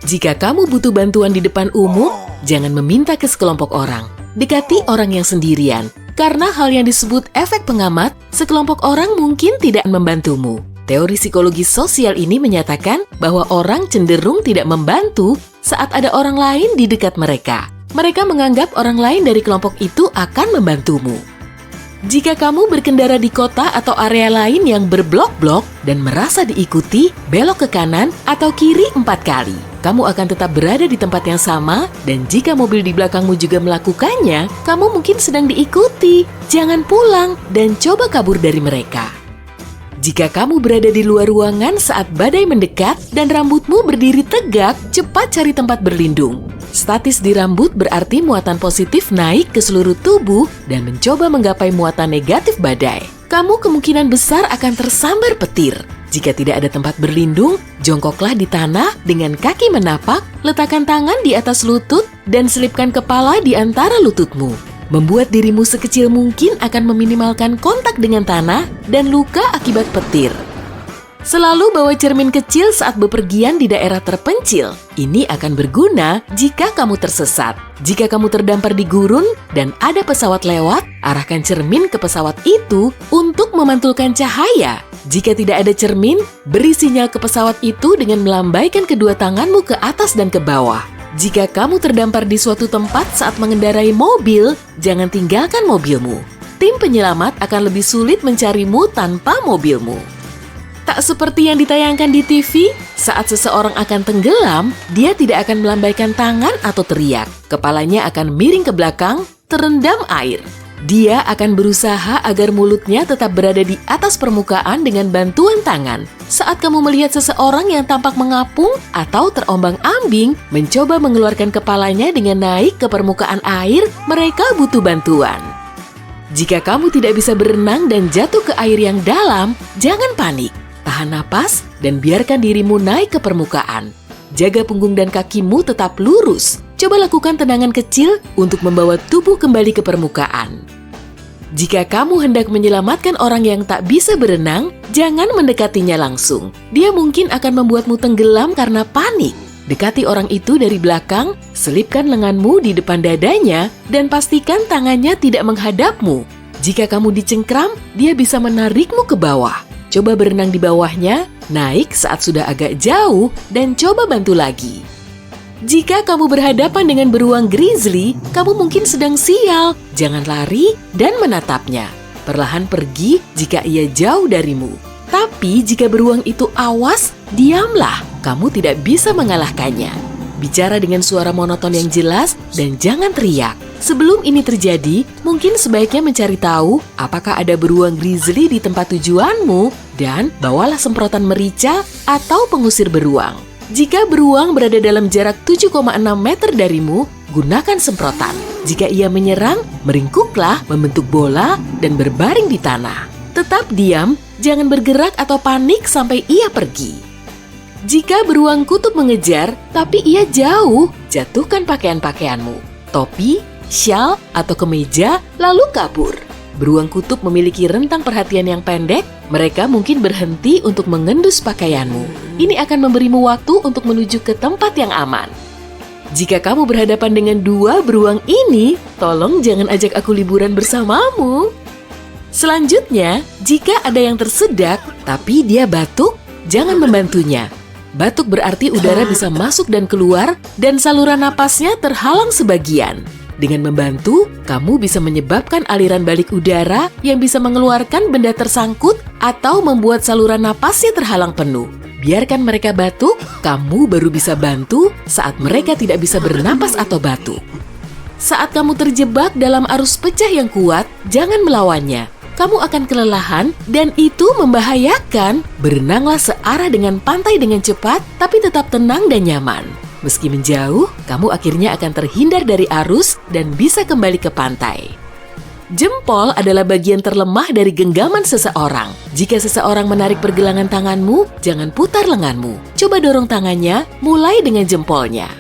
Jika kamu butuh bantuan di depan umum, jangan meminta ke sekelompok orang. Dekati orang yang sendirian. Karena hal yang disebut efek pengamat, sekelompok orang mungkin tidak membantumu. Teori psikologi sosial ini menyatakan bahwa orang cenderung tidak membantu saat ada orang lain di dekat mereka. Mereka menganggap orang lain dari kelompok itu akan membantumu. Jika kamu berkendara di kota atau area lain yang berblok-blok dan merasa diikuti, belok ke kanan atau kiri 4 kali. Kamu akan tetap berada di tempat yang sama, dan jika mobil di belakangmu juga melakukannya, kamu mungkin sedang diikuti. Jangan pulang dan coba kabur dari mereka. Jika kamu berada di luar ruangan saat badai mendekat dan rambutmu berdiri tegak, cepat cari tempat berlindung. Statis di rambut berarti muatan positif naik ke seluruh tubuh dan mencoba menggapai muatan negatif badai. Kamu kemungkinan besar akan tersambar petir. Jika tidak ada tempat berlindung, jongkoklah di tanah dengan kaki menapak, letakkan tangan di atas lutut, dan selipkan kepala di antara lututmu. Membuat dirimu sekecil mungkin akan meminimalkan kontak dengan tanah dan luka akibat petir. Selalu bawa cermin kecil saat bepergian di daerah terpencil. Ini akan berguna jika kamu tersesat. Jika kamu terdampar di gurun dan ada pesawat lewat, arahkan cermin ke pesawat itu untuk memantulkan cahaya. Jika tidak ada cermin, beri sinyal ke pesawat itu dengan melambaikan kedua tanganmu ke atas dan ke bawah. Jika kamu terdampar di suatu tempat saat mengendarai mobil, jangan tinggalkan mobilmu. Tim penyelamat akan lebih sulit mencarimu tanpa mobilmu. Tak seperti yang ditayangkan di TV, saat seseorang akan tenggelam, dia tidak akan melambaikan tangan atau teriak. Kepalanya akan miring ke belakang, terendam air. Dia akan berusaha agar mulutnya tetap berada di atas permukaan dengan bantuan tangan. Saat kamu melihat seseorang yang tampak mengapung atau terombang-ambing, mencoba mengeluarkan kepalanya dengan naik ke permukaan air, mereka butuh bantuan. Jika kamu tidak bisa berenang dan jatuh ke air yang dalam, jangan panik. Tahan napas dan biarkan dirimu naik ke permukaan. Jaga punggung dan kakimu tetap lurus. Coba lakukan tendangan kecil untuk membawa tubuh kembali ke permukaan. Jika kamu hendak menyelamatkan orang yang tak bisa berenang, jangan mendekatinya langsung. Dia mungkin akan membuatmu tenggelam karena panik. Dekati orang itu dari belakang, selipkan lenganmu di depan dadanya, dan pastikan tangannya tidak menghadapmu. Jika kamu dicengkram, dia bisa menarikmu ke bawah. Coba berenang di bawahnya, naik saat sudah agak jauh, dan coba bantu lagi. Jika kamu berhadapan dengan beruang grizzly, kamu mungkin sedang sial. Jangan lari dan menatapnya. Perlahan pergi jika ia jauh darimu. Tapi jika beruang itu awas, diamlah. Kamu tidak bisa mengalahkannya. Bicara dengan suara monoton yang jelas dan jangan teriak. Sebelum ini terjadi, mungkin sebaiknya mencari tahu apakah ada beruang grizzly di tempat tujuanmu dan bawalah semprotan merica atau pengusir beruang. Jika beruang berada dalam jarak 7,6 meter darimu, gunakan semprotan. Jika ia menyerang, meringkuklah, membentuk bola, dan berbaring di tanah. Tetap diam, jangan bergerak atau panik sampai ia pergi. Jika beruang kutub mengejar, tapi ia jauh, jatuhkan pakaian-pakaianmu, topi, syal, atau kemeja, lalu kabur. Beruang kutub memiliki rentang perhatian yang pendek, mereka mungkin berhenti untuk mengendus pakaianmu. Ini akan memberimu waktu untuk menuju ke tempat yang aman. Jika kamu berhadapan dengan dua beruang ini, tolong jangan ajak aku liburan bersamamu. Selanjutnya, jika ada yang tersedak, tapi dia batuk, jangan membantunya. Batuk berarti udara bisa masuk dan keluar, dan saluran napasnya terhalang sebagian. Dengan membantu, kamu bisa menyebabkan aliran balik udara yang bisa mengeluarkan benda tersangkut atau membuat saluran napasnya terhalang penuh. Biarkan mereka batuk, kamu baru bisa bantu saat mereka tidak bisa bernapas atau batuk. Saat kamu terjebak dalam arus pecah yang kuat, jangan melawannya. Kamu akan kelelahan dan itu membahayakan. Berenanglah searah dengan pantai dengan cepat, tapi tetap tenang dan nyaman. Meski menjauh, kamu akhirnya akan terhindar dari arus dan bisa kembali ke pantai. Jempol adalah bagian terlemah dari genggaman seseorang. Jika seseorang menarik pergelangan tanganmu, jangan putar lenganmu. Coba dorong tangannya, mulai dengan jempolnya.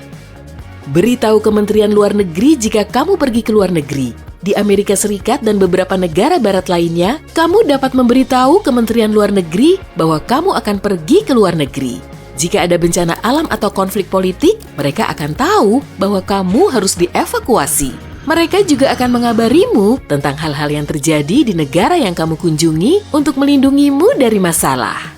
Beritahu Kementerian Luar Negeri jika kamu pergi ke luar negeri. Di Amerika Serikat dan beberapa negara barat lainnya, kamu dapat memberitahu Kementerian Luar Negeri bahwa kamu akan pergi ke luar negeri. Jika ada bencana alam atau konflik politik, mereka akan tahu bahwa kamu harus dievakuasi. Mereka juga akan mengabarimu tentang hal-hal yang terjadi di negara yang kamu kunjungi untuk melindungimu dari masalah.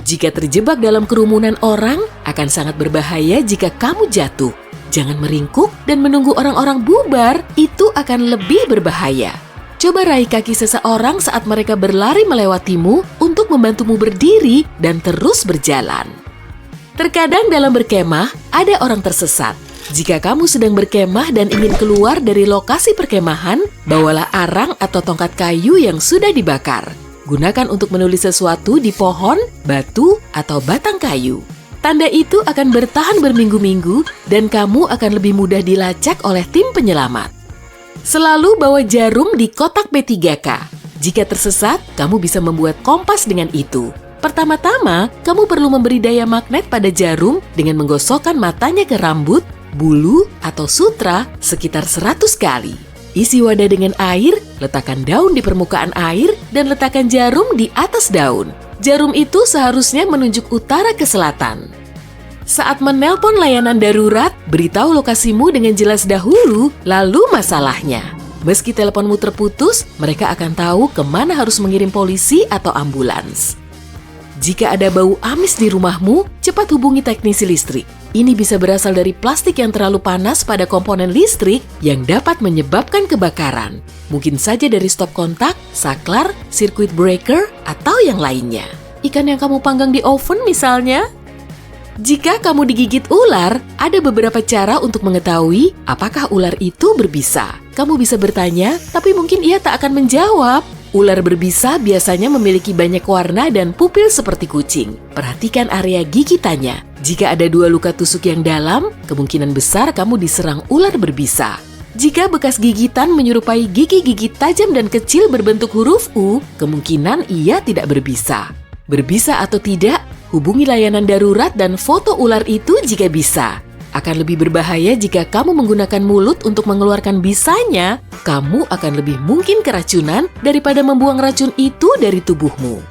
Jika terjebak dalam kerumunan orang, akan sangat berbahaya jika kamu jatuh. Jangan meringkuk dan menunggu orang-orang bubar, itu akan lebih berbahaya. Coba raih kaki seseorang saat mereka berlari melewatimu untuk membantumu berdiri dan terus berjalan. Terkadang dalam berkemah, ada orang tersesat. Jika kamu sedang berkemah dan ingin keluar dari lokasi perkemahan, bawalah arang atau tongkat kayu yang sudah dibakar. Gunakan untuk menulis sesuatu di pohon, batu, atau batang kayu. Tanda itu akan bertahan berminggu-minggu dan kamu akan lebih mudah dilacak oleh tim penyelamat. Selalu bawa jarum di kotak P3K. Jika tersesat, kamu bisa membuat kompas dengan itu. Pertama-tama, kamu perlu memberi daya magnet pada jarum dengan menggosokkan matanya ke rambut, bulu, atau sutra sekitar 100 kali. Isi wadah dengan air, letakkan daun di permukaan air, dan letakkan jarum di atas daun. Jarum itu seharusnya menunjuk utara ke selatan. Saat menelpon layanan darurat, beritahu lokasimu dengan jelas dahulu, lalu masalahnya. Meski teleponmu terputus, mereka akan tahu kemana harus mengirim polisi atau ambulans. Jika ada bau amis di rumahmu, cepat hubungi teknisi listrik. Ini bisa berasal dari plastik yang terlalu panas pada komponen listrik yang dapat menyebabkan kebakaran. Mungkin saja dari stop kontak, saklar, circuit breaker, atau yang lainnya. Ikan yang kamu panggang di oven misalnya. Jika kamu digigit ular, ada beberapa cara untuk mengetahui apakah ular itu berbisa. Kamu bisa bertanya, tapi mungkin ia tak akan menjawab. Ular berbisa biasanya memiliki banyak warna dan pupil seperti kucing. Perhatikan area gigitannya. Jika ada 2 luka tusuk yang dalam, kemungkinan besar kamu diserang ular berbisa. Jika bekas gigitan menyerupai gigi-gigi tajam dan kecil berbentuk huruf U, kemungkinan ia tidak berbisa. Berbisa atau tidak, hubungi layanan darurat dan foto ular itu jika bisa. Akan lebih berbahaya jika kamu menggunakan mulut untuk mengeluarkan bisanya, kamu akan lebih mungkin keracunan daripada membuang racun itu dari tubuhmu.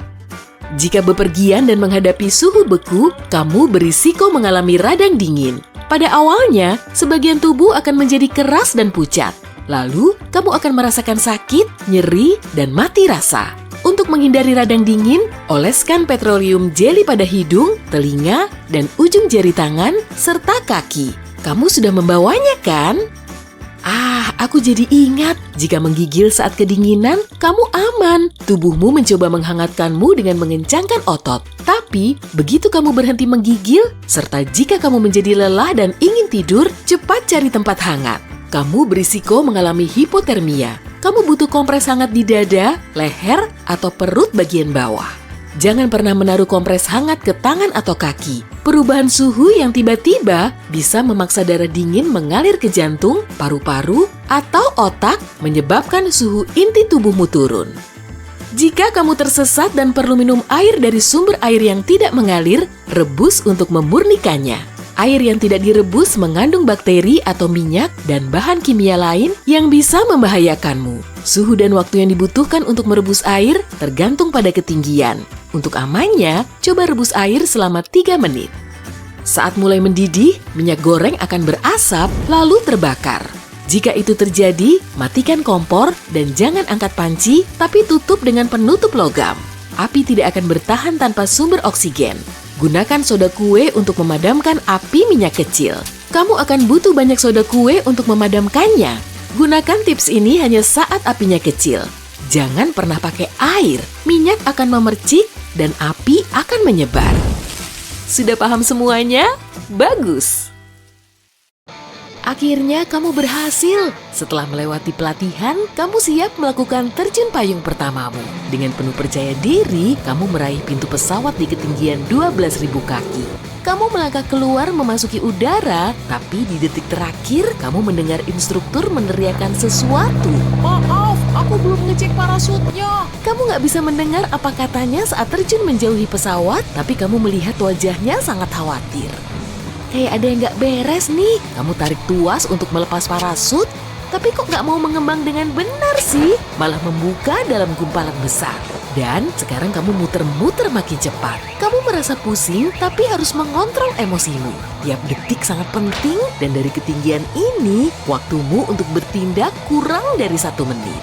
Jika bepergian dan menghadapi suhu beku, kamu berisiko mengalami radang dingin. Pada awalnya, sebagian tubuh akan menjadi keras dan pucat. Lalu, kamu akan merasakan sakit, nyeri, dan mati rasa. Untuk menghindari radang dingin, oleskan petroleum jelly pada hidung, telinga, dan ujung jari tangan, serta kaki. Kamu sudah membawanya kan? Aku jadi ingat, jika menggigil saat kedinginan, kamu aman. Tubuhmu mencoba menghangatkanmu dengan mengencangkan otot. Tapi, begitu kamu berhenti menggigil, serta jika kamu menjadi lelah dan ingin tidur, cepat cari tempat hangat. Kamu berisiko mengalami hipotermia. Kamu butuh kompres hangat di dada, leher, atau perut bagian bawah. Jangan pernah menaruh kompres hangat ke tangan atau kaki. Perubahan suhu yang tiba-tiba bisa memaksa darah dingin mengalir ke jantung, paru-paru, atau otak, menyebabkan suhu inti tubuhmu turun. Jika kamu tersesat dan perlu minum air dari sumber air yang tidak mengalir, rebus untuk memurnikannya. Air yang tidak direbus mengandung bakteri atau minyak dan bahan kimia lain yang bisa membahayakanmu. Suhu dan waktu yang dibutuhkan untuk merebus air tergantung pada ketinggian. Untuk amannya, coba rebus air selama 3 menit. Saat mulai mendidih, minyak goreng akan berasap lalu terbakar. Jika itu terjadi, matikan kompor dan jangan angkat panci, tapi tutup dengan penutup logam. Api tidak akan bertahan tanpa sumber oksigen. Gunakan soda kue untuk memadamkan api minyak kecil. Kamu akan butuh banyak soda kue untuk memadamkannya. Gunakan tips ini hanya saat apinya kecil. Jangan pernah pakai air, minyak akan memercik dan api akan menyebar. Sudah paham semuanya? Bagus! Akhirnya kamu berhasil. Setelah melewati pelatihan, kamu siap melakukan terjun payung pertamamu. Dengan penuh percaya diri, kamu meraih pintu pesawat di ketinggian 12.000 kaki. Kamu melangkah keluar memasuki udara, tapi di detik terakhir, kamu mendengar instruktur meneriakkan sesuatu. Maaf, aku belum ngecek parasutnya. Kamu nggak bisa mendengar apa katanya saat terjun menjauhi pesawat, tapi kamu melihat wajahnya sangat khawatir. Kayak ada yang nggak beres nih. Kamu tarik tuas untuk melepas parasut, tapi kok nggak mau mengembang dengan benar sih? Malah membuka dalam gumpalan besar. Dan sekarang kamu muter-muter makin cepat. Kamu merasa pusing tapi harus mengontrol emosimu. Tiap detik sangat penting dan dari ketinggian ini, waktumu untuk bertindak kurang dari 1 menit.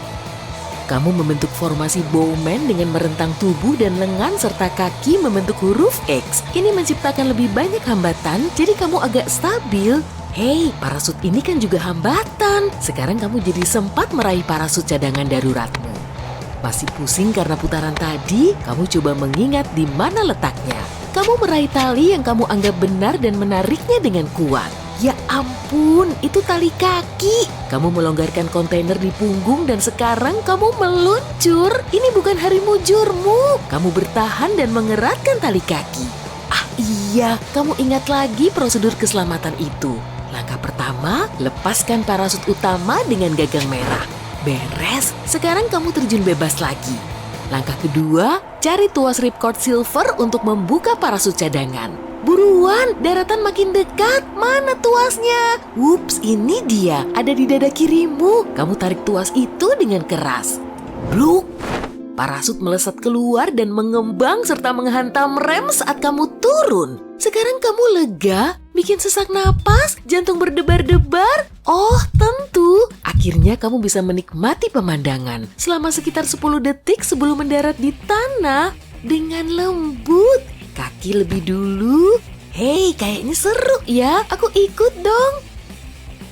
Kamu membentuk formasi bowman dengan merentang tubuh dan lengan serta kaki membentuk huruf X. Ini menciptakan lebih banyak hambatan, jadi kamu agak stabil. Hei, parasut ini kan juga hambatan. Sekarang kamu jadi sempat meraih parasut cadangan daruratmu. Masih pusing karena putaran tadi? Kamu coba mengingat di mana letaknya. Kamu meraih tali yang kamu anggap benar dan menariknya dengan kuat. Ya ampun, itu tali kaki. Kamu melonggarkan kontainer di punggung dan sekarang kamu meluncur. Ini bukan hari mujurmu. Kamu bertahan dan mengeratkan tali kaki. Ah iya, kamu ingat lagi prosedur keselamatan itu. Langkah pertama, lepaskan parasut utama dengan gagang merah. Beres, sekarang kamu terjun bebas lagi. Langkah kedua, cari tuas ripcord silver untuk membuka parasut cadangan. Buruan, daratan makin dekat. Mana tuasnya? Wups, ini dia, ada di dada kirimu. Kamu tarik tuas itu dengan keras. Bluk! Parasut melesat keluar dan mengembang serta menghantam rem saat kamu turun. Sekarang kamu lega, bikin sesak napas, jantung berdebar-debar. Oh, tentu. Akhirnya kamu bisa menikmati pemandangan selama sekitar 10 detik sebelum mendarat di tanah dengan lembut. Kaki lebih dulu. Hei, kayaknya seru ya. Aku ikut dong.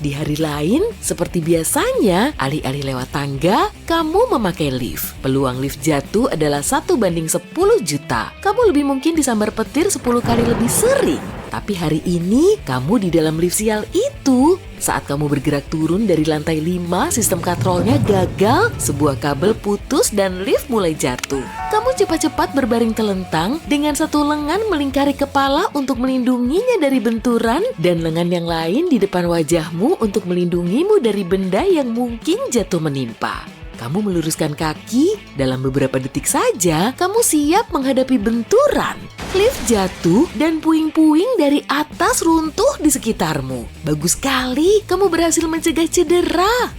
Di hari lain, seperti biasanya, alih-alih lewat tangga, kamu memakai lift. Peluang lift jatuh adalah 1:10 juta. Kamu lebih mungkin disambar petir 10 kali lebih sering. Tapi hari ini, kamu di dalam lift sial itu. Saat kamu bergerak turun dari lantai 5, sistem katrolnya gagal, sebuah kabel putus dan lift mulai jatuh. Kamu cepat-cepat berbaring telentang dengan satu lengan melingkari kepala untuk melindunginya dari benturan dan lengan yang lain di depan wajahmu untuk melindungimu dari benda yang mungkin jatuh menimpa. Kamu meluruskan kaki, dalam beberapa detik saja kamu siap menghadapi benturan. Lift jatuh dan puing-puing dari atas runtuh di sekitarmu. Bagus sekali, kamu berhasil mencegah cedera.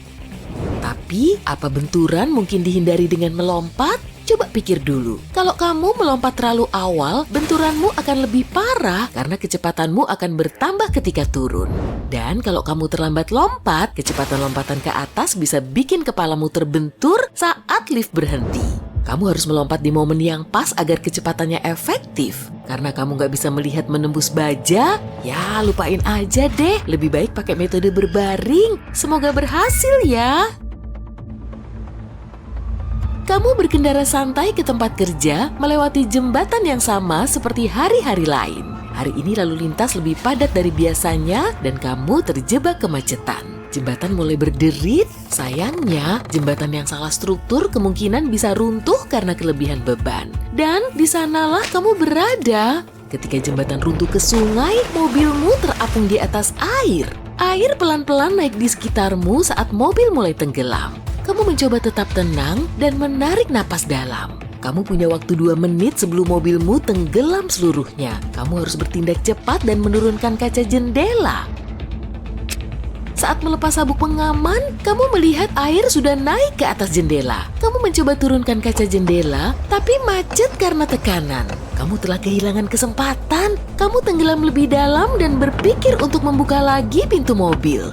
Tapi, apa benturan mungkin dihindari dengan melompat? Coba pikir dulu, kalau kamu melompat terlalu awal, benturanmu akan lebih parah karena kecepatanmu akan bertambah ketika turun. Dan kalau kamu terlambat lompat, kecepatan lompatan ke atas bisa bikin kepalamu terbentur saat lift berhenti. Kamu harus melompat di momen yang pas agar kecepatannya efektif. Karena kamu gak bisa melihat menembus baja, ya lupain aja deh. Lebih baik pakai metode berbaring. Semoga berhasil ya. Kamu berkendara santai ke tempat kerja, melewati jembatan yang sama seperti hari-hari lain. Hari ini lalu lintas lebih padat dari biasanya dan kamu terjebak kemacetan. Jembatan mulai berderit, sayangnya jembatan yang salah struktur kemungkinan bisa runtuh karena kelebihan beban. Dan di sanalah kamu berada. Ketika jembatan runtuh ke sungai, mobilmu terapung di atas air. Air pelan-pelan naik di sekitarmu saat mobil mulai tenggelam. Kamu mencoba tetap tenang dan menarik napas dalam. Kamu punya waktu 2 menit sebelum mobilmu tenggelam seluruhnya. Kamu harus bertindak cepat dan menurunkan kaca jendela. Saat melepas sabuk pengaman, kamu melihat air sudah naik ke atas jendela. Kamu mencoba turunkan kaca jendela, tapi macet karena tekanan. Kamu telah kehilangan kesempatan. Kamu tenggelam lebih dalam dan berpikir untuk membuka lagi pintu mobil.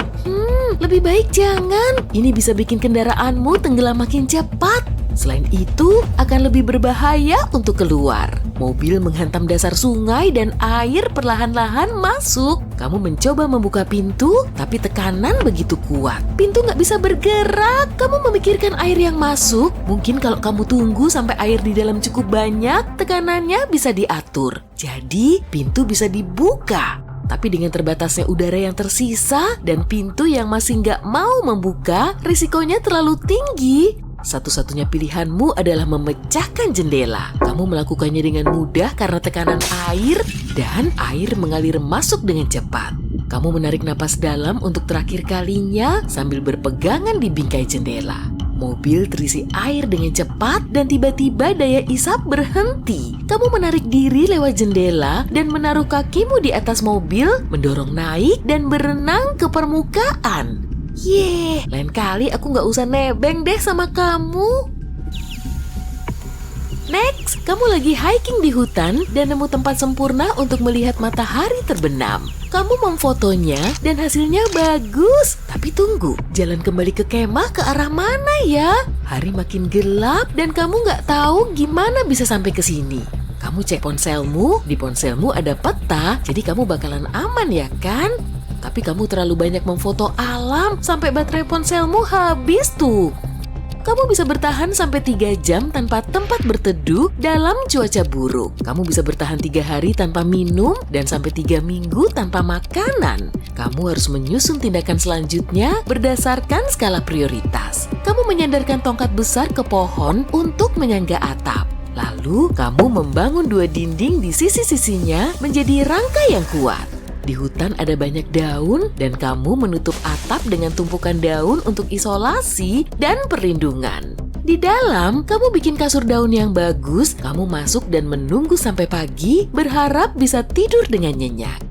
Lebih baik jangan. Ini bisa bikin kendaraanmu tenggelam makin cepat. Selain itu, akan lebih berbahaya untuk keluar. Mobil menghantam dasar sungai dan air perlahan-lahan masuk. Kamu mencoba membuka pintu, tapi tekanan begitu kuat. Pintu nggak bisa bergerak. Kamu memikirkan air yang masuk. Mungkin kalau kamu tunggu sampai air di dalam cukup banyak, tekanannya bisa diatur. Jadi, pintu bisa dibuka. Tapi dengan terbatasnya udara yang tersisa dan pintu yang masih nggak mau membuka, risikonya terlalu tinggi. Satu-satunya pilihanmu adalah memecahkan jendela. Kamu melakukannya dengan mudah karena tekanan air dan air mengalir masuk dengan cepat. Kamu menarik napas dalam untuk terakhir kalinya sambil berpegangan di bingkai jendela. Mobil terisi air dengan cepat dan tiba-tiba daya isap berhenti. Kamu menarik diri lewat jendela dan menaruh kakimu di atas mobil, mendorong naik dan berenang ke permukaan. Yeay, lain kali aku gak usah nebeng deh sama kamu. Next, kamu lagi hiking di hutan dan nemu tempat sempurna untuk melihat matahari terbenam. Kamu memfotonya dan hasilnya bagus. Tapi tunggu, jalan kembali ke kemah ke arah mana ya? Hari makin gelap dan kamu nggak tahu gimana bisa sampai ke sini. Kamu cek ponselmu, di ponselmu ada peta, jadi kamu bakalan aman ya kan? Tapi kamu terlalu banyak memfoto alam sampai baterai ponselmu habis tuh. Kamu bisa bertahan sampai 3 jam tanpa tempat berteduh dalam cuaca buruk. Kamu bisa bertahan 3 hari tanpa minum dan sampai 3 minggu tanpa makanan. Kamu harus menyusun tindakan selanjutnya berdasarkan skala prioritas. Kamu menyandarkan tongkat besar ke pohon untuk menyangga atap. Lalu, kamu membangun 2 dinding di sisi-sisinya menjadi rangka yang kuat. Di hutan ada banyak daun dan kamu menutup atap dengan tumpukan daun untuk isolasi dan perlindungan. Di dalam, kamu bikin kasur daun yang bagus, kamu masuk dan menunggu sampai pagi, berharap bisa tidur dengan nyenyak.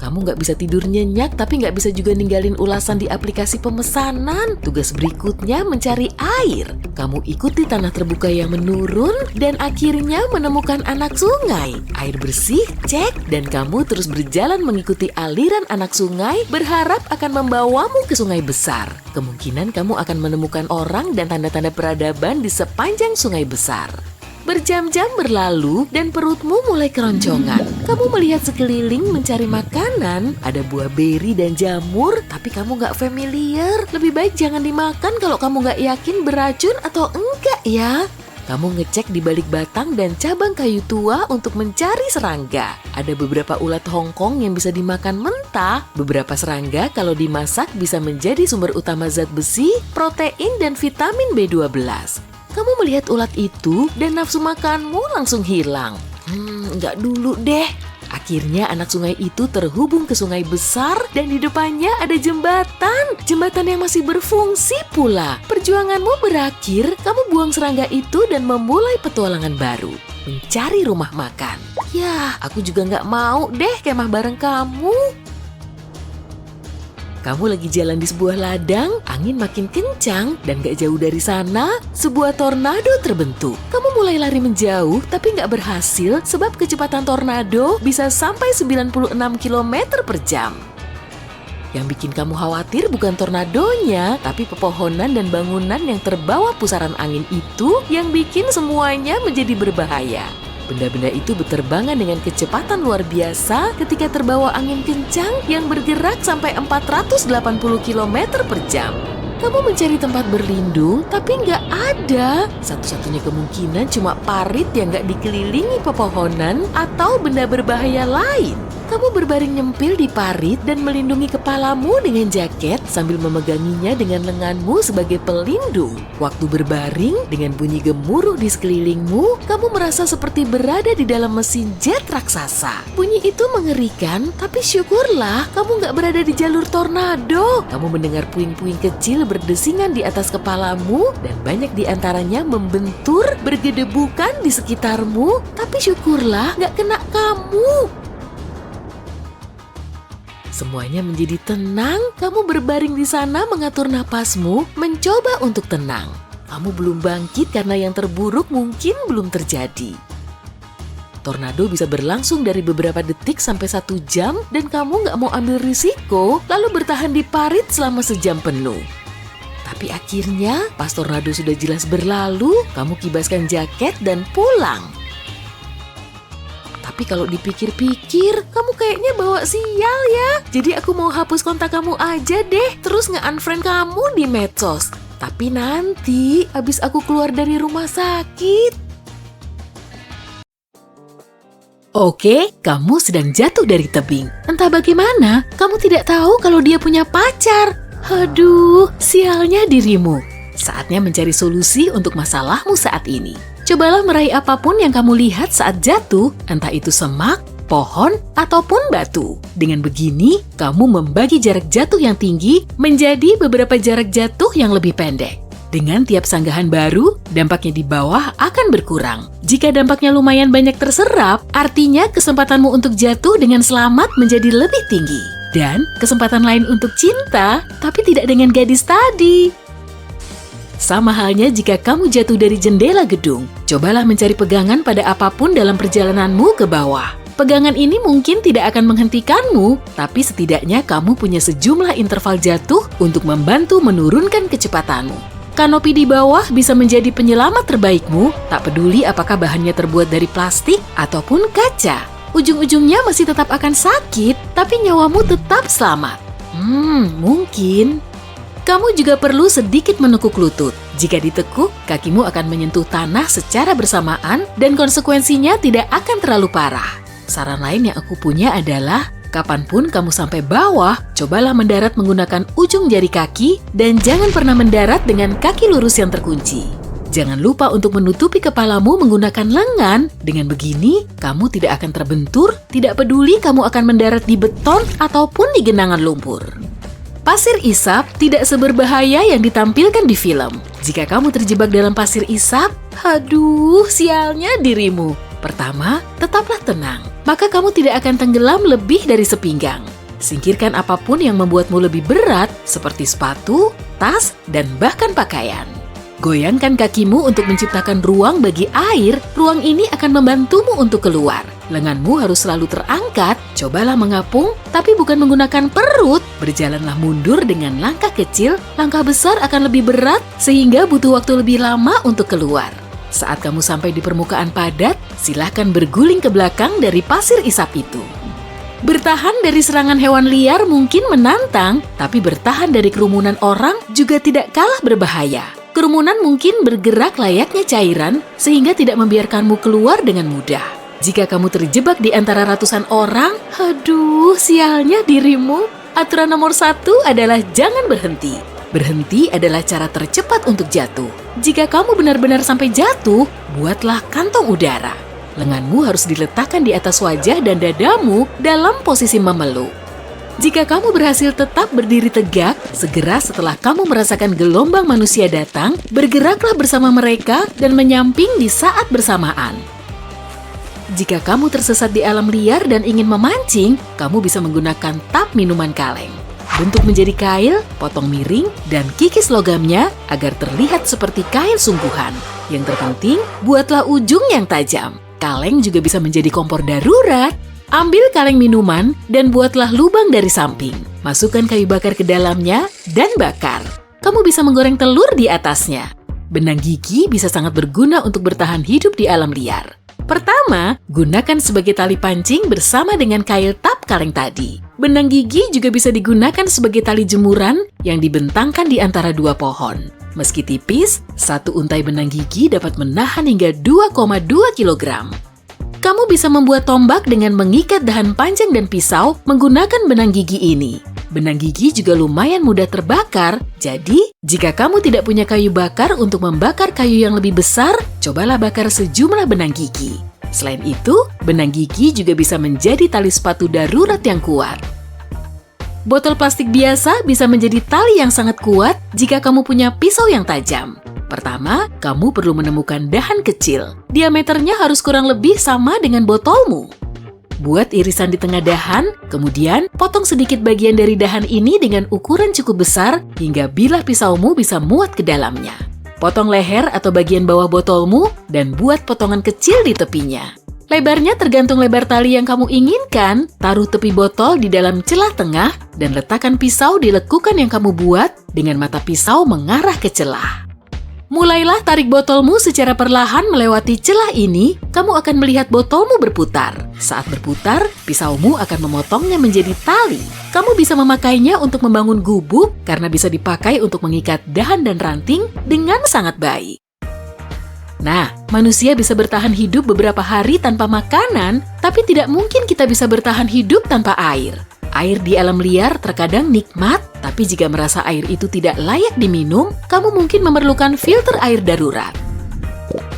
Kamu nggak bisa tidur nyenyak, tapi nggak bisa juga ninggalin ulasan di aplikasi pemesanan. Tugas berikutnya mencari air. Kamu ikuti tanah terbuka yang menurun, dan akhirnya menemukan anak sungai. Air bersih, cek, dan kamu terus berjalan mengikuti aliran anak sungai, berharap akan membawamu ke sungai besar. Kemungkinan kamu akan menemukan orang dan tanda-tanda peradaban di sepanjang sungai besar. Berjam-jam berlalu dan perutmu mulai keroncongan. Kamu melihat sekeliling mencari makanan, ada buah beri dan jamur, tapi kamu nggak familiar. Lebih baik jangan dimakan kalau kamu nggak yakin beracun atau enggak ya. Kamu ngecek di balik batang dan cabang kayu tua untuk mencari serangga. Ada beberapa ulat Hongkong yang bisa dimakan mentah. Beberapa serangga kalau dimasak bisa menjadi sumber utama zat besi, protein, dan vitamin B12. Kamu melihat ulat itu dan nafsu makanmu langsung hilang. Nggak dulu deh. Akhirnya anak sungai itu terhubung ke sungai besar dan di depannya ada jembatan. Jembatan yang masih berfungsi pula. Perjuanganmu berakhir, kamu buang serangga itu dan memulai petualangan baru. Mencari rumah makan. Yah, aku juga nggak mau deh kemah bareng kamu. Kamu lagi jalan di sebuah ladang, angin makin kencang, dan gak jauh dari sana, sebuah tornado terbentuk. Kamu mulai lari menjauh, tapi gak berhasil sebab kecepatan tornado bisa sampai 96 km per jam. Yang bikin kamu khawatir bukan tornadonya, tapi pepohonan dan bangunan yang terbawa pusaran angin itu yang bikin semuanya menjadi berbahaya. Benda-benda itu berterbangan dengan kecepatan luar biasa ketika terbawa angin kencang yang bergerak sampai 480 km per jam. Kamu mencari tempat berlindung, tapi nggak ada. Satu-satunya kemungkinan cuma parit yang nggak dikelilingi pepohonan atau benda berbahaya lain. Kamu berbaring nyempil di parit dan melindungi kepalamu dengan jaket sambil memeganginya dengan lenganmu sebagai pelindung. Waktu berbaring dengan bunyi gemuruh di sekelilingmu, kamu merasa seperti berada di dalam mesin jet raksasa. Bunyi itu mengerikan, tapi syukurlah kamu nggak berada di jalur tornado. Kamu mendengar puing-puing kecil berdesingan di atas kepalamu dan banyak di antaranya membentur, bergedebukan di sekitarmu, tapi syukurlah nggak kena kamu. Semuanya menjadi tenang, kamu berbaring di sana mengatur napasmu, mencoba untuk tenang. Kamu belum bangkit karena yang terburuk mungkin belum terjadi. Tornado bisa berlangsung dari beberapa detik sampai 1 jam dan kamu nggak mau ambil risiko, lalu bertahan di parit selama sejam penuh. Tapi akhirnya, pas tornado sudah jelas berlalu, kamu kibaskan jaket dan pulang. Tapi kalau dipikir-pikir, kamu kayaknya bawa sial ya. Jadi aku mau hapus kontak kamu aja deh, terus nge-unfriend kamu di medsos. Tapi nanti, abis aku keluar dari rumah sakit. Oke, kamu sedang jatuh dari tebing. Entah bagaimana, kamu tidak tahu kalau dia punya pacar. Aduh, sialnya dirimu. Saatnya mencari solusi untuk masalahmu saat ini. Cobalah meraih apapun yang kamu lihat saat jatuh, entah itu semak, pohon, ataupun batu. Dengan begini, kamu membagi jarak jatuh yang tinggi menjadi beberapa jarak jatuh yang lebih pendek. Dengan tiap sanggahan baru, dampaknya di bawah akan berkurang. Jika dampaknya lumayan banyak terserap, artinya kesempatanmu untuk jatuh dengan selamat menjadi lebih tinggi. Dan kesempatan lain untuk cinta, tapi tidak dengan gadis tadi. Sama halnya jika kamu jatuh dari jendela gedung. Cobalah mencari pegangan pada apapun dalam perjalananmu ke bawah. Pegangan ini mungkin tidak akan menghentikanmu, tapi setidaknya kamu punya sejumlah interval jatuh untuk membantu menurunkan kecepatanmu. Kanopi di bawah bisa menjadi penyelamat terbaikmu, tak peduli apakah bahannya terbuat dari plastik ataupun kaca. Ujung-ujungnya masih tetap akan sakit, tapi nyawamu tetap selamat. Mungkin. Kamu juga perlu sedikit menekuk lutut. Jika ditekuk, kakimu akan menyentuh tanah secara bersamaan dan konsekuensinya tidak akan terlalu parah. Saran lain yang aku punya adalah, kapanpun kamu sampai bawah, cobalah mendarat menggunakan ujung jari kaki dan jangan pernah mendarat dengan kaki lurus yang terkunci. Jangan lupa untuk menutupi kepalamu menggunakan lengan. Dengan begini, kamu tidak akan terbentur, tidak peduli kamu akan mendarat di beton ataupun di genangan lumpur. Pasir isap tidak seberbahaya yang ditampilkan di film. Jika kamu terjebak dalam pasir isap, aduh, sialnya dirimu. Pertama, tetaplah tenang, maka kamu tidak akan tenggelam lebih dari sepinggang. Singkirkan apapun yang membuatmu lebih berat, seperti sepatu, tas, dan bahkan pakaian. Goyangkan kakimu untuk menciptakan ruang bagi air, ruang ini akan membantumu untuk keluar. Lenganmu harus selalu terangkat, cobalah mengapung, tapi bukan menggunakan perut. Berjalanlah mundur dengan langkah kecil, langkah besar akan lebih berat, sehingga butuh waktu lebih lama untuk keluar. Saat kamu sampai di permukaan padat, silahkan berguling ke belakang dari pasir isap itu. Bertahan dari serangan hewan liar mungkin menantang, tapi bertahan dari kerumunan orang juga tidak kalah berbahaya. Kerumunan mungkin bergerak layaknya cairan, sehingga tidak membiarkanmu keluar dengan mudah. Jika kamu terjebak di antara ratusan orang, aduh, sialnya dirimu. Aturan nomor 1 adalah jangan berhenti. Berhenti adalah cara tercepat untuk jatuh. Jika kamu benar-benar sampai jatuh, buatlah kantong udara. Lenganmu harus diletakkan di atas wajah dan dadamu dalam posisi memeluk. Jika kamu berhasil tetap berdiri tegak, segera setelah kamu merasakan gelombang manusia datang, bergeraklah bersama mereka dan menyamping di saat bersamaan. Jika kamu tersesat di alam liar dan ingin memancing, kamu bisa menggunakan tap minuman kaleng. Bentuk menjadi kail, potong miring, dan kikis logamnya agar terlihat seperti kail sungguhan. Yang terpenting, buatlah ujung yang tajam. Kaleng juga bisa menjadi kompor darurat. Ambil kaleng minuman dan buatlah lubang dari samping. Masukkan kayu bakar ke dalamnya dan bakar. Kamu bisa menggoreng telur di atasnya. Benang gigi bisa sangat berguna untuk bertahan hidup di alam liar. Pertama, gunakan sebagai tali pancing bersama dengan kail tap kaleng tadi. Benang gigi juga bisa digunakan sebagai tali jemuran yang dibentangkan di antara dua pohon. Meski tipis, satu untai benang gigi dapat menahan hingga 2,2 kg. Kamu bisa membuat tombak dengan mengikat dahan panjang dan pisau menggunakan benang gigi ini. Benang gigi juga lumayan mudah terbakar, jadi jika kamu tidak punya kayu bakar untuk membakar kayu yang lebih besar, cobalah bakar sejumlah benang gigi. Selain itu, benang gigi juga bisa menjadi tali sepatu darurat yang kuat. Botol plastik biasa bisa menjadi tali yang sangat kuat jika kamu punya pisau yang tajam. Pertama, kamu perlu menemukan dahan kecil. Diameternya harus kurang lebih sama dengan botolmu. Buat irisan di tengah dahan, kemudian potong sedikit bagian dari dahan ini dengan ukuran cukup besar hingga bilah pisaumu bisa muat ke dalamnya. Potong leher atau bagian bawah botolmu dan buat potongan kecil di tepinya. Lebarnya tergantung lebar tali yang kamu inginkan. Taruh tepi botol di dalam celah tengah dan letakkan pisau di lekukan yang kamu buat dengan mata pisau mengarah ke celah. Mulailah tarik botolmu secara perlahan melewati celah ini, kamu akan melihat botolmu berputar. Saat berputar, pisaumu akan memotongnya menjadi tali. Kamu bisa memakainya untuk membangun gubuk karena bisa dipakai untuk mengikat dahan dan ranting dengan sangat baik. Nah, manusia bisa bertahan hidup beberapa hari tanpa makanan, tapi tidak mungkin kita bisa bertahan hidup tanpa air. Air di alam liar terkadang nikmat, tapi jika merasa air itu tidak layak diminum, kamu mungkin memerlukan filter air darurat.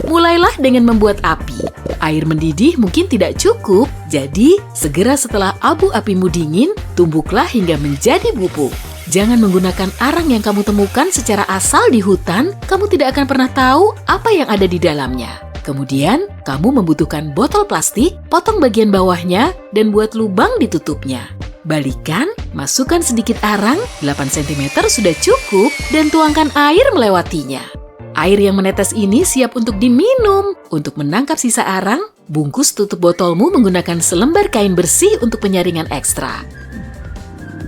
Mulailah dengan membuat api. Air mendidih mungkin tidak cukup, jadi segera setelah abu apimu dingin, tumbuklah hingga menjadi bubuk. Jangan menggunakan arang yang kamu temukan secara asal di hutan, kamu tidak akan pernah tahu apa yang ada di dalamnya. Kemudian, kamu membutuhkan botol plastik, potong bagian bawahnya, dan buat lubang di tutupnya. Balikan, masukkan sedikit arang, 8 cm sudah cukup, dan tuangkan air melewatinya. Air yang menetes ini siap untuk diminum. Untuk menangkap sisa arang, bungkus tutup botolmu menggunakan selembar kain bersih untuk penyaringan ekstra.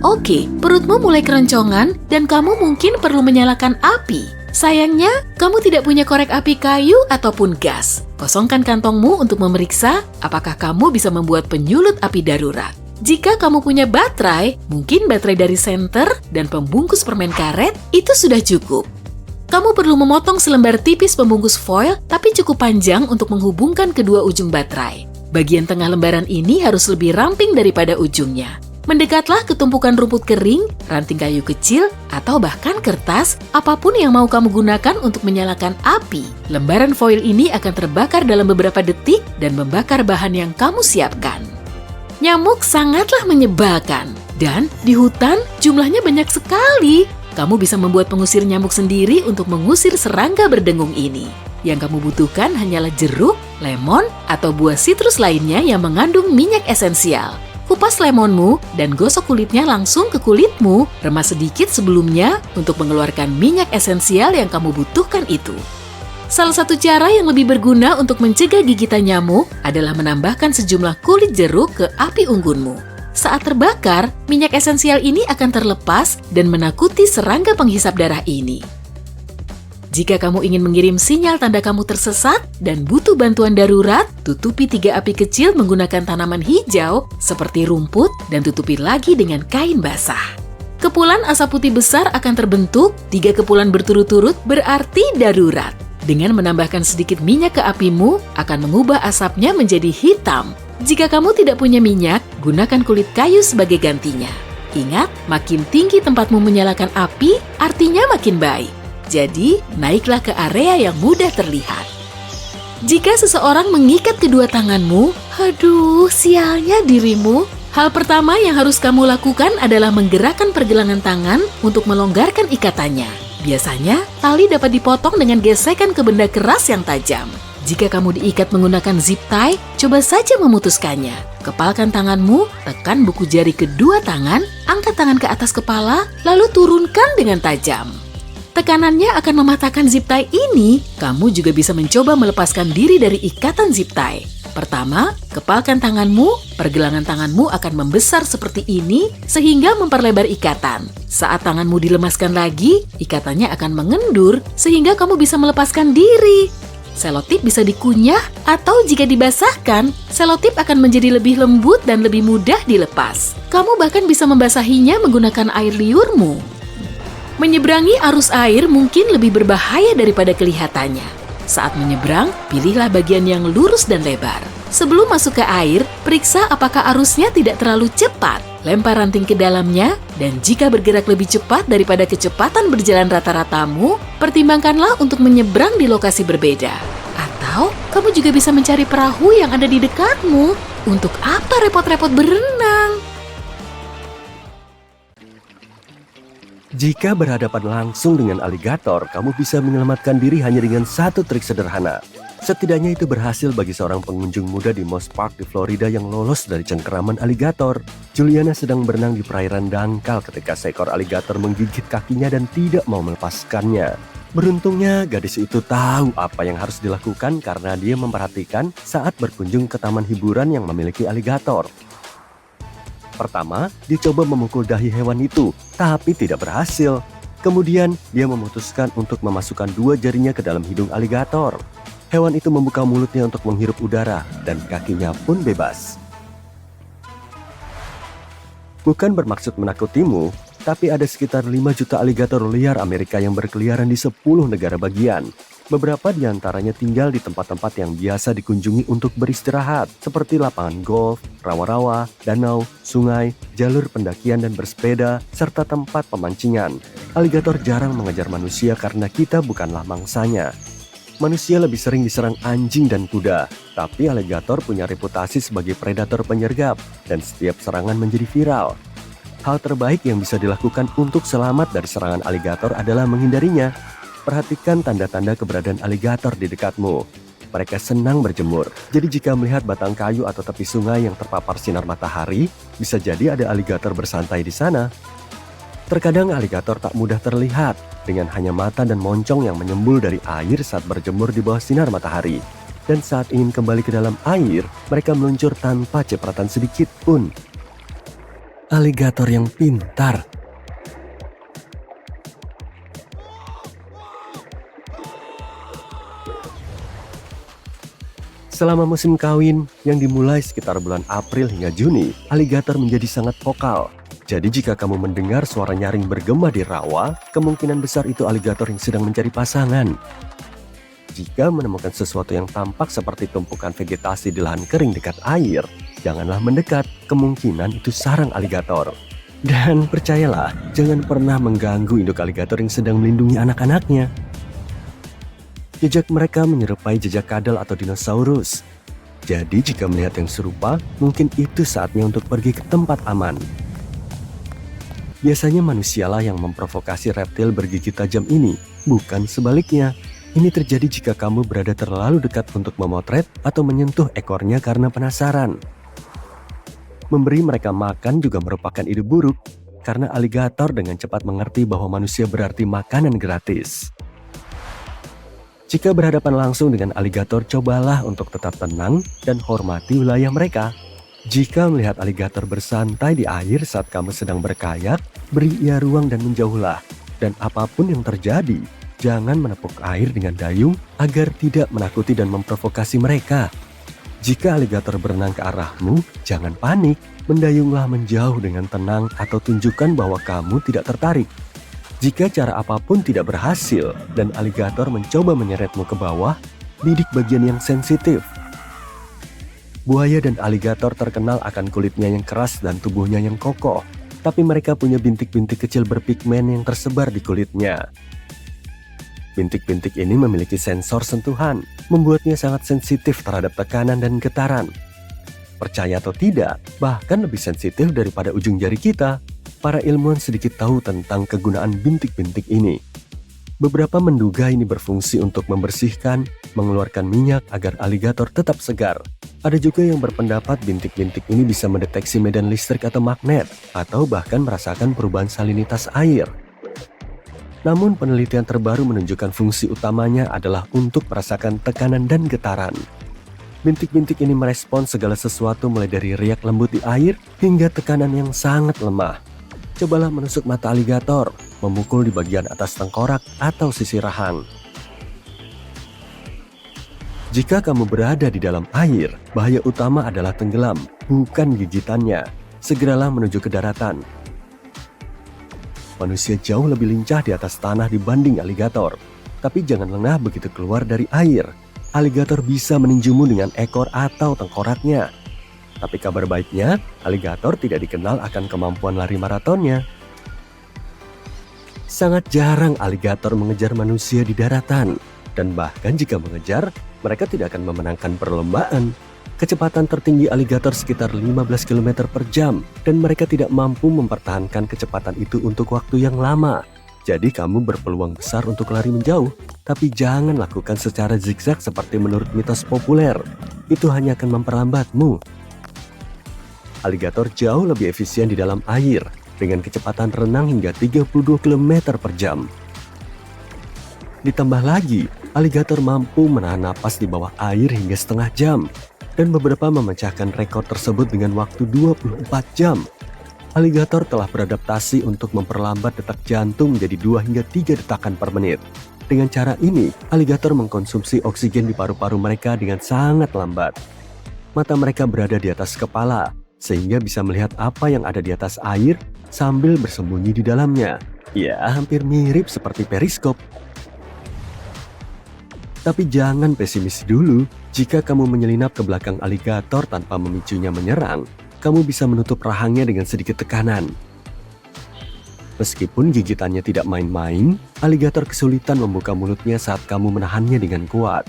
Oke, perutmu mulai keroncongan dan kamu mungkin perlu menyalakan api. Sayangnya, kamu tidak punya korek api kayu ataupun gas. Kosongkan kantongmu untuk memeriksa apakah kamu bisa membuat penyulut api darurat. Jika kamu punya baterai, mungkin baterai dari senter dan pembungkus permen karet, itu sudah cukup. Kamu perlu memotong selembar tipis pembungkus foil, tapi cukup panjang untuk menghubungkan kedua ujung baterai. Bagian tengah lembaran ini harus lebih ramping daripada ujungnya. Mendekatlah ke tumpukan rumput kering, ranting kayu kecil, atau bahkan kertas, apapun yang mau kamu gunakan untuk menyalakan api. Lembaran foil ini akan terbakar dalam beberapa detik dan membakar bahan yang kamu siapkan. Nyamuk sangatlah menyebalkan, dan di hutan jumlahnya banyak sekali. Kamu bisa membuat pengusir nyamuk sendiri untuk mengusir serangga berdengung ini. Yang kamu butuhkan hanyalah jeruk, lemon, atau buah sitrus lainnya yang mengandung minyak esensial. Kupas lemonmu dan gosok kulitnya langsung ke kulitmu, remas sedikit sebelumnya untuk mengeluarkan minyak esensial yang kamu butuhkan itu. Salah satu cara yang lebih berguna untuk mencegah gigitan nyamuk adalah menambahkan sejumlah kulit jeruk ke api unggunmu. Saat terbakar, minyak esensial ini akan terlepas dan menakuti serangga penghisap darah ini. Jika kamu ingin mengirim sinyal tanda kamu tersesat dan butuh bantuan darurat, tutupi 3 api kecil menggunakan tanaman hijau seperti rumput dan tutupi lagi dengan kain basah. Kepulan asap putih besar akan terbentuk, 3 kepulan berturut-turut berarti darurat. Dengan menambahkan sedikit minyak ke apimu, akan mengubah asapnya menjadi hitam. Jika kamu tidak punya minyak, gunakan kulit kayu sebagai gantinya. Ingat, makin tinggi tempatmu menyalakan api, artinya makin baik. Jadi, naiklah ke area yang mudah terlihat. Jika seseorang mengikat kedua tanganmu, aduh, sialnya dirimu. Hal pertama yang harus kamu lakukan adalah menggerakkan pergelangan tangan untuk melonggarkan ikatannya. Biasanya, tali dapat dipotong dengan gesekan ke benda keras yang tajam. Jika kamu diikat menggunakan zip tie, coba saja memutuskannya. Kepalkan tanganmu, tekan buku jari kedua tangan, angkat tangan ke atas kepala, lalu turunkan dengan tajam. Tekanannya akan mematahkan zip tie ini. Kamu juga bisa mencoba melepaskan diri dari ikatan zip tie. Pertama, kepalkan tanganmu, pergelangan tanganmu akan membesar seperti ini sehingga memperlebar ikatan. Saat tanganmu dilemaskan lagi, ikatannya akan mengendur sehingga kamu bisa melepaskan diri. Selotip bisa dikunyah atau jika dibasahkan, selotip akan menjadi lebih lembut dan lebih mudah dilepas. Kamu bahkan bisa membasahinya menggunakan air liurmu. Menyeberangi arus air mungkin lebih berbahaya daripada kelihatannya. Saat menyeberang, pilihlah bagian yang lurus dan lebar. Sebelum masuk ke air, periksa apakah arusnya tidak terlalu cepat. Lempar ranting ke dalamnya, dan jika bergerak lebih cepat daripada kecepatan berjalan rata-ratamu, pertimbangkanlah untuk menyeberang di lokasi berbeda. Atau, kamu juga bisa mencari perahu yang ada di dekatmu. Untuk apa repot-repot berenang? Jika berhadapan langsung dengan aligator, kamu bisa menyelamatkan diri hanya dengan satu trik sederhana. Setidaknya itu berhasil bagi seorang pengunjung muda di Moss Park di Florida yang lolos dari cengkeraman aligator. Juliana sedang berenang di perairan dangkal ketika seekor aligator menggigit kakinya dan tidak mau melepaskannya. Beruntungnya, gadis itu tahu apa yang harus dilakukan karena dia memperhatikan saat berkunjung ke taman hiburan yang memiliki aligator. Pertama, dia coba memukul dahi hewan itu, tapi tidak berhasil. Kemudian, dia memutuskan untuk memasukkan 2 jarinya ke dalam hidung aligator. Hewan itu membuka mulutnya untuk menghirup udara, dan kakinya pun bebas. Bukan bermaksud menakutimu, tapi ada sekitar 5 juta aligator liar Amerika yang berkeliaran di 10 negara bagian. Beberapa di antaranya tinggal di tempat-tempat yang biasa dikunjungi untuk beristirahat, seperti lapangan golf, rawa-rawa, danau, sungai, jalur pendakian dan bersepeda, serta tempat pemancingan. Aligator jarang mengejar manusia karena kita bukanlah mangsanya. Manusia lebih sering diserang anjing dan kuda, tapi aligator punya reputasi sebagai predator penyergap, dan setiap serangan menjadi viral. Hal terbaik yang bisa dilakukan untuk selamat dari serangan aligator adalah menghindarinya. Perhatikan tanda-tanda keberadaan aligator di dekatmu. mereka senang berjemur. Jadi jika melihat batang kayu atau tepi sungai yang terpapar sinar matahari, bisa jadi ada aligator bersantai di sana. Terkadang aligator tak mudah terlihat dengan hanya mata dan moncong yang menyembul dari air saat berjemur di bawah sinar matahari. Dan saat ingin kembali ke dalam air, mereka meluncur tanpa cipratan sedikit pun. Aligator yang pintar. Selama musim kawin yang dimulai sekitar bulan April hingga Juni, aligator menjadi sangat vokal. Jadi jika kamu mendengar suara nyaring bergema di rawa, kemungkinan besar itu aligator yang sedang mencari pasangan. Jika menemukan sesuatu yang tampak seperti tumpukan vegetasi di lahan kering dekat air, janganlah mendekat, kemungkinan itu sarang aligator. Dan percayalah, jangan pernah mengganggu induk aligator yang sedang melindungi anak-anaknya. Jejak mereka menyerupai jejak kadal atau dinosaurus. Jadi jika melihat yang serupa, mungkin itu saatnya untuk pergi ke tempat aman. Biasanya manusialah yang memprovokasi reptil bergigi tajam ini, bukan sebaliknya. Ini terjadi jika kamu berada terlalu dekat untuk memotret atau menyentuh ekornya karena penasaran. Memberi mereka makan juga merupakan ide buruk, karena aligator dengan cepat mengerti bahwa manusia berarti makanan gratis. Jika berhadapan langsung dengan aligator, cobalah untuk tetap tenang dan hormati wilayah mereka. Jika melihat aligator bersantai di air saat kamu sedang berkayak, beri ia ruang dan menjauhlah. Dan apapun yang terjadi, jangan menepuk air dengan dayung agar tidak menakuti dan memprovokasi mereka. Jika aligator berenang ke arahmu, jangan panik. Mendayunglah menjauh dengan tenang atau tunjukkan bahwa kamu tidak tertarik. Jika cara apapun tidak berhasil dan aligator mencoba menyeretmu ke bawah, bidik bagian yang sensitif. Buaya dan aligator terkenal akan kulitnya yang keras dan tubuhnya yang kokoh, tapi mereka punya bintik-bintik kecil berpigmen yang tersebar di kulitnya. Bintik-bintik ini memiliki sensor sentuhan, membuatnya sangat sensitif terhadap tekanan dan getaran. Percaya atau tidak, bahkan lebih sensitif daripada ujung jari kita. Para ilmuwan sedikit tahu tentang kegunaan bintik-bintik ini. Beberapa menduga ini berfungsi untuk membersihkan, mengeluarkan minyak agar aligator tetap segar. Ada juga yang berpendapat bintik-bintik ini bisa mendeteksi medan listrik atau magnet, atau bahkan merasakan perubahan salinitas air. Namun penelitian terbaru menunjukkan fungsi utamanya adalah untuk merasakan tekanan dan getaran. Bintik-bintik ini merespons segala sesuatu mulai dari riak lembut di air hingga tekanan yang sangat lemah. Cobalah menusuk mata aligator, memukul di bagian atas tengkorak atau sisi rahang. Jika kamu berada di dalam air, bahaya utama adalah tenggelam, bukan gigitannya. Segeralah menuju ke daratan. Manusia jauh lebih lincah di atas tanah dibanding aligator. Tapi jangan lengah begitu keluar dari air. Aligator bisa meninjumu dengan ekor atau tengkoraknya. Tapi kabar baiknya, aligator tidak dikenal akan kemampuan lari maratonnya. Sangat jarang aligator mengejar manusia di daratan. Dan bahkan jika mengejar, mereka tidak akan memenangkan perlombaan. Kecepatan tertinggi aligator sekitar 15 km per jam. Dan mereka tidak mampu mempertahankan kecepatan itu untuk waktu yang lama. Jadi kamu berpeluang besar untuk lari menjauh. Tapi jangan lakukan secara zigzag seperti menurut mitos populer. Itu hanya akan memperlambatmu. Aligator jauh lebih efisien di dalam air dengan kecepatan renang hingga 32 km per jam. Ditambah lagi, aligator mampu menahan napas di bawah air hingga setengah jam dan beberapa memecahkan rekor tersebut dengan waktu 24 jam. Aligator telah beradaptasi untuk memperlambat detak jantung menjadi 2 hingga 3 detakan per menit. Dengan cara ini, aligator mengkonsumsi oksigen di paru-paru mereka dengan sangat lambat. Mata mereka berada di atas kepala, sehingga bisa melihat apa yang ada di atas air sambil bersembunyi di dalamnya. Ya, hampir mirip seperti periskop. Tapi jangan pesimis dulu. Jika kamu menyelinap ke belakang aligator tanpa memicunya menyerang, kamu bisa menutup rahangnya dengan sedikit tekanan. Meskipun gigitannya tidak main-main, aligator kesulitan membuka mulutnya saat kamu menahannya dengan kuat.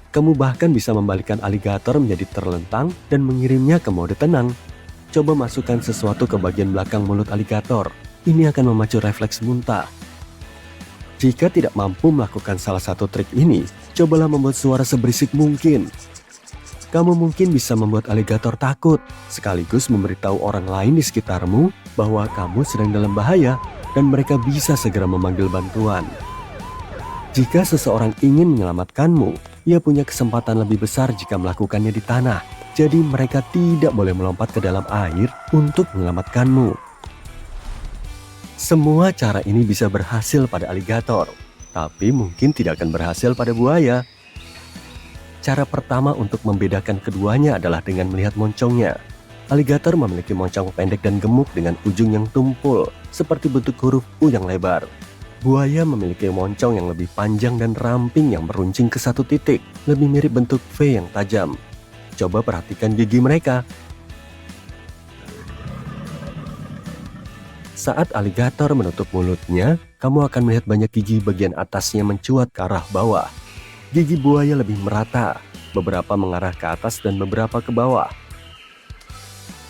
Kamu bahkan bisa membalikkan aligator menjadi terlentang dan mengirimnya ke mode tenang. Coba masukkan sesuatu ke bagian belakang mulut aligator. Ini akan memacu refleks muntah. Jika tidak mampu melakukan salah satu trik ini, Cobalah membuat suara seberisik mungkin. Kamu mungkin bisa membuat aligator takut, sekaligus memberitahu orang lain di sekitarmu bahwa kamu sedang dalam bahaya dan mereka bisa segera memanggil bantuan. Jika seseorang ingin menyelamatkanmu, ia punya kesempatan lebih besar jika melakukannya di tanah. Jadi mereka tidak boleh melompat ke dalam air untuk menyelamatkanmu. Semua cara ini bisa berhasil pada aligator, tapi mungkin tidak akan berhasil pada buaya. Cara pertama untuk membedakan keduanya adalah dengan melihat moncongnya. Aligator memiliki moncong pendek dan gemuk dengan ujung yang tumpul, seperti bentuk huruf U yang lebar. Buaya memiliki moncong yang lebih panjang dan ramping yang meruncing ke satu titik, lebih mirip bentuk V yang tajam. Coba perhatikan gigi mereka. Saat aligator menutup mulutnya, kamu akan melihat banyak gigi bagian atasnya mencuat ke arah bawah. Gigi buaya lebih merata, beberapa mengarah ke atas dan beberapa ke bawah.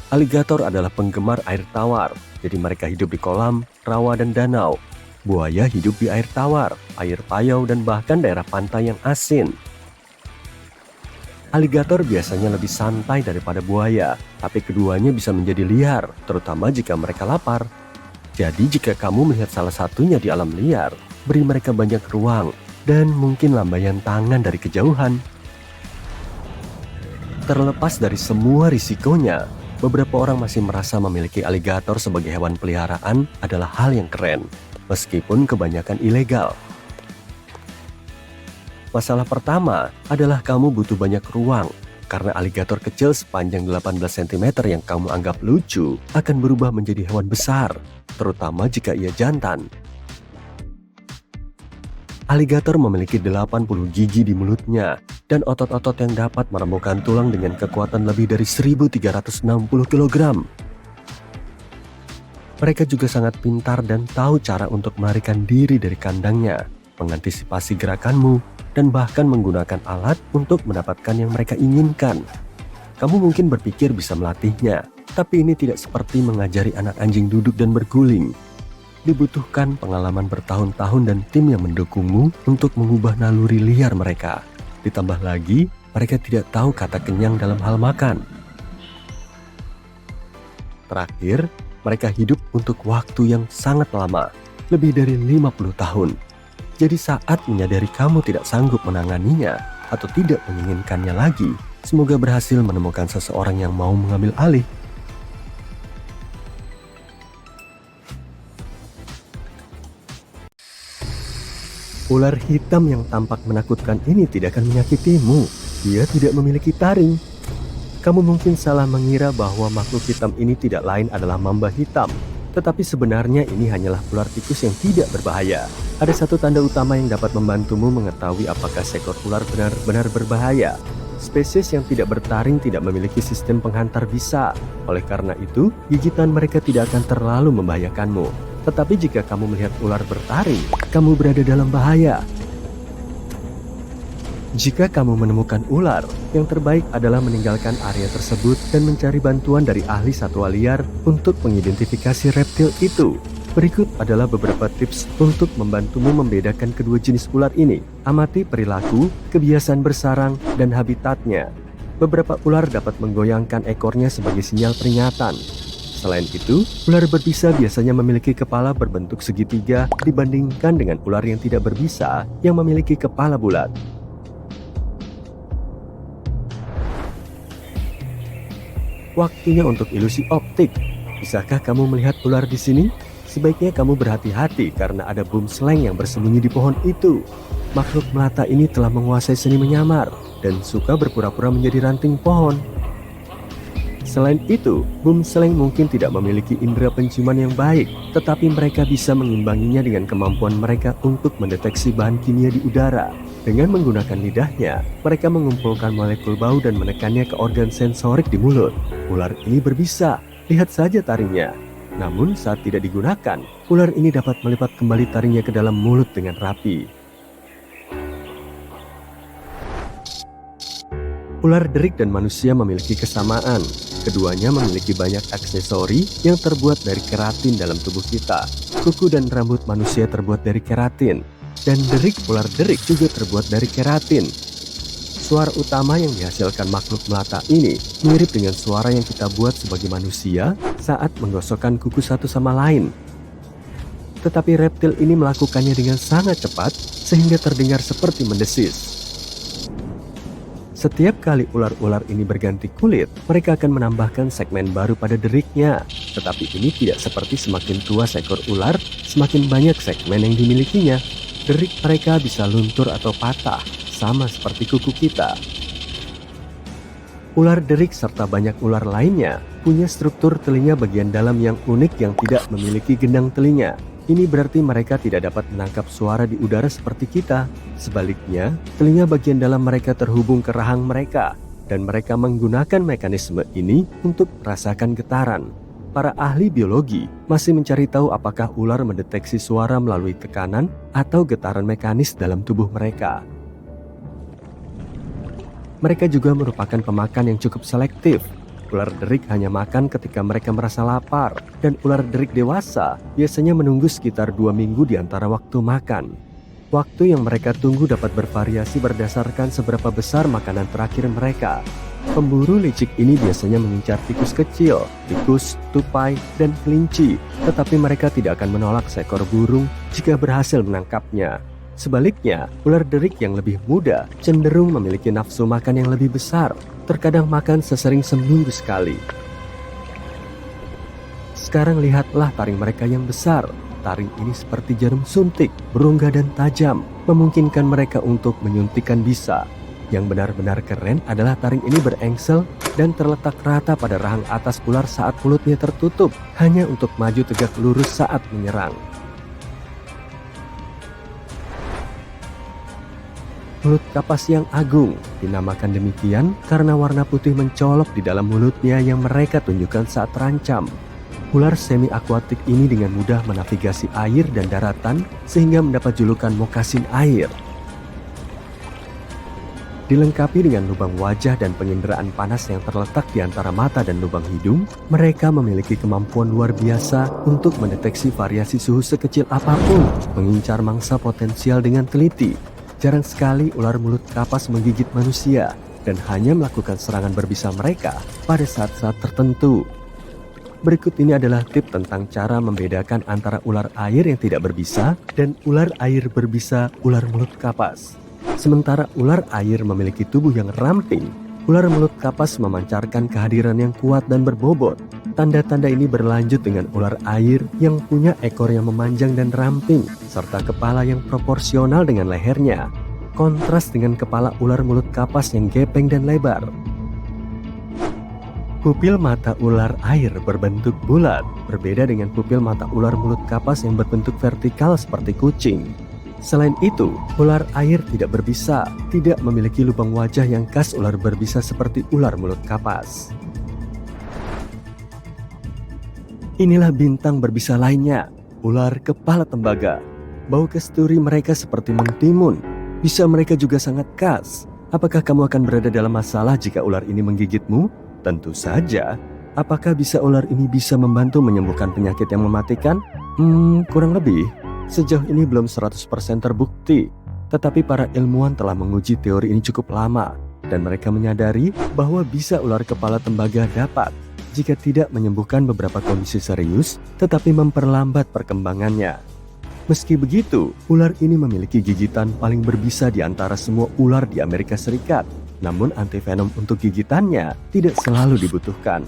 Aligator adalah penggemar air tawar, jadi mereka hidup di kolam, rawa, dan danau. Buaya hidup di air tawar, air payau, dan bahkan daerah pantai yang asin. Aligator biasanya lebih santai daripada buaya, tapi keduanya bisa menjadi liar, terutama jika mereka lapar. Jadi jika kamu melihat salah satunya di alam liar, beri mereka banyak ruang, dan mungkin lambaian tangan dari kejauhan. Terlepas dari semua risikonya, beberapa orang masih merasa memiliki aligator sebagai hewan peliharaan adalah hal yang keren, meskipun kebanyakan ilegal. Masalah pertama adalah kamu butuh banyak ruang, karena aligator kecil sepanjang 18 cm yang kamu anggap lucu akan berubah menjadi hewan besar, terutama jika ia jantan. Aligator memiliki 80 gigi di mulutnya dan otot-otot yang dapat meremukkan tulang dengan kekuatan lebih dari 1.360 kg. Mereka juga sangat pintar dan tahu cara untuk melarikan diri dari kandangnya, mengantisipasi gerakanmu, dan bahkan menggunakan alat untuk mendapatkan yang mereka inginkan. Kamu mungkin berpikir bisa melatihnya, tapi ini tidak seperti mengajari anak anjing duduk dan berguling. Dibutuhkan pengalaman bertahun-tahun dan tim yang mendukungmu untuk mengubah naluri liar mereka. Ditambah lagi, mereka tidak tahu kata kenyang dalam hal makan. Terakhir, mereka hidup untuk waktu yang sangat lama, lebih dari 50 tahun. Jadi saat menyadari kamu tidak sanggup menanganinya atau tidak menginginkannya lagi, semoga berhasil menemukan seseorang yang mau mengambil alih. Ular hitam yang tampak menakutkan ini tidak akan menyakitimu. Dia tidak memiliki taring. Kamu mungkin salah mengira bahwa makhluk hitam ini tidak lain adalah mamba hitam. Tetapi sebenarnya ini hanyalah ular tikus yang tidak berbahaya. Ada satu tanda utama yang dapat membantumu mengetahui apakah seekor ular benar-benar berbahaya. Spesies yang tidak bertaring tidak memiliki sistem penghantar bisa. Oleh karena itu, gigitan mereka tidak akan terlalu membahayakanmu. Tetapi jika kamu melihat ular bertaring, kamu berada dalam bahaya. Jika kamu menemukan ular, yang terbaik adalah meninggalkan area tersebut dan mencari bantuan dari ahli satwa liar untuk mengidentifikasi reptil itu. Berikut adalah beberapa tips untuk membantumu membedakan kedua jenis ular ini. Amati perilaku, kebiasaan bersarang, dan habitatnya. Beberapa ular dapat menggoyangkan ekornya sebagai sinyal peringatan. Selain itu, ular berbisa biasanya memiliki kepala berbentuk segitiga dibandingkan dengan ular yang tidak berbisa yang memiliki kepala bulat. Waktunya untuk ilusi optik. Bisakah kamu melihat ular di sini? Sebaiknya kamu berhati-hati karena ada boomslang yang bersembunyi di pohon itu. Makhluk melata ini telah menguasai seni menyamar dan suka berpura-pura menjadi ranting pohon. Selain itu, boomslang mungkin tidak memiliki indera penciuman yang baik, tetapi mereka bisa mengimbanginya dengan kemampuan mereka untuk mendeteksi bahan kimia di udara. Dengan menggunakan lidahnya, mereka mengumpulkan molekul bau dan menekannya ke organ sensorik di mulut. Ular ini berbisa, lihat saja taringnya. Namun saat tidak digunakan, ular ini dapat melipat kembali taringnya ke dalam mulut dengan rapi. Ular derik dan manusia memiliki kesamaan. Keduanya memiliki banyak aksesori yang terbuat dari keratin dalam tubuh kita. Kuku dan rambut manusia terbuat dari keratin. Dan derik ular derik juga terbuat dari keratin. Suara utama yang dihasilkan makhluk melata ini mirip dengan suara yang kita buat sebagai manusia saat menggosokkan kuku satu sama lain. Tetapi reptil ini melakukannya dengan sangat cepat sehingga terdengar seperti mendesis. Setiap kali ular-ular ini berganti kulit, mereka akan menambahkan segmen baru pada deriknya. Tetapi ini tidak seperti semakin tua seekor ular, semakin banyak segmen yang dimilikinya. Derik mereka bisa luntur atau patah, sama seperti kuku kita. Ular derik serta banyak ular lainnya punya struktur telinga bagian dalam yang unik yang tidak memiliki gendang telinga. Ini berarti mereka tidak dapat menangkap suara di udara seperti kita. Sebaliknya, telinga bagian dalam mereka terhubung ke rahang mereka, dan mereka menggunakan mekanisme ini untuk merasakan getaran. Para ahli biologi masih mencari tahu apakah ular mendeteksi suara melalui tekanan atau getaran mekanis dalam tubuh mereka. Mereka juga merupakan pemakan yang cukup selektif. Ular derik hanya makan ketika mereka merasa lapar, dan ular derik dewasa biasanya menunggu sekitar 2 minggu di antara waktu makan. Waktu yang mereka tunggu dapat bervariasi berdasarkan seberapa besar makanan terakhir mereka. Pemburu licik ini biasanya mengincar tikus kecil, tikus, tupai, dan kelinci, tetapi mereka tidak akan menolak seekor burung jika berhasil menangkapnya. Sebaliknya, ular derik yang lebih muda cenderung memiliki nafsu makan yang lebih besar, terkadang makan sesering seminggu sekali. Sekarang lihatlah taring mereka yang besar. Taring ini seperti jarum suntik, berongga dan tajam, memungkinkan mereka untuk menyuntikkan bisa. Yang benar-benar keren adalah taring ini berengsel dan terletak rata pada rahang atas ular saat mulutnya tertutup, hanya untuk maju tegak lurus saat menyerang. Mulut kapas yang agung dinamakan demikian karena warna putih mencolok di dalam mulutnya yang mereka tunjukkan saat terancam. Ular semi-akuatik ini dengan mudah menavigasi air dan daratan sehingga mendapat julukan mokasin air. Dilengkapi dengan lubang wajah dan penginderaan panas yang terletak di antara mata dan lubang hidung, mereka memiliki kemampuan luar biasa untuk mendeteksi variasi suhu sekecil apapun, mengincar mangsa potensial dengan teliti. Jarang sekali ular mulut kapas menggigit manusia dan hanya melakukan serangan berbisa mereka pada saat-saat tertentu. Berikut ini adalah tip tentang cara membedakan antara ular air yang tidak berbisa dan ular air berbisa ular mulut kapas. Sementara ular air memiliki tubuh yang ramping, ular mulut kapas memancarkan kehadiran yang kuat dan berbobot. Tanda-tanda ini berlanjut dengan ular air yang punya ekor yang memanjang dan ramping, serta kepala yang proporsional dengan lehernya. Kontras dengan kepala ular mulut kapas yang gepeng dan lebar. Pupil mata ular air berbentuk bulat, berbeda dengan pupil mata ular mulut kapas yang berbentuk vertikal seperti kucing. Selain itu, ular air tidak berbisa, tidak memiliki lubang wajah yang khas ular berbisa seperti ular mulut kapas. Inilah bintang berbisa lainnya, ular kepala tembaga. Bau kasturi mereka seperti mentimun. Bisa mereka juga sangat khas. Apakah kamu akan berada dalam masalah jika ular ini menggigitmu? Tentu saja. Apakah bisa ular ini bisa membantu menyembuhkan penyakit yang mematikan? Kurang lebih. Sejauh ini belum 100% terbukti. Tetapi para ilmuwan telah menguji teori ini cukup lama. Dan mereka menyadari bahwa bisa ular kepala tembaga dapat, jika tidak menyembuhkan beberapa kondisi serius, tetapi memperlambat perkembangannya. Meski begitu, ular ini memiliki gigitan paling berbisa di antara semua ular di Amerika Serikat. Namun antivenom untuk gigitannya tidak selalu dibutuhkan.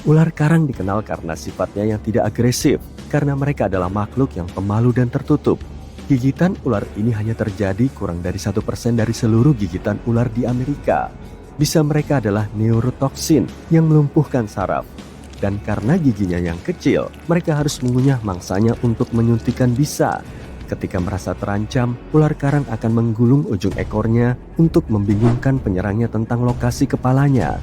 Ular karang dikenal karena sifatnya yang tidak agresif, karena mereka adalah makhluk yang pemalu dan tertutup. Gigitan ular ini hanya terjadi kurang dari 1% dari seluruh gigitan ular di Amerika. Bisa mereka adalah neurotoksin yang melumpuhkan saraf. Dan karena giginya yang kecil, mereka harus mengunyah mangsanya untuk menyuntikkan bisa. Ketika merasa terancam, ular karang akan menggulung ujung ekornya untuk membingungkan penyerangnya tentang lokasi kepalanya.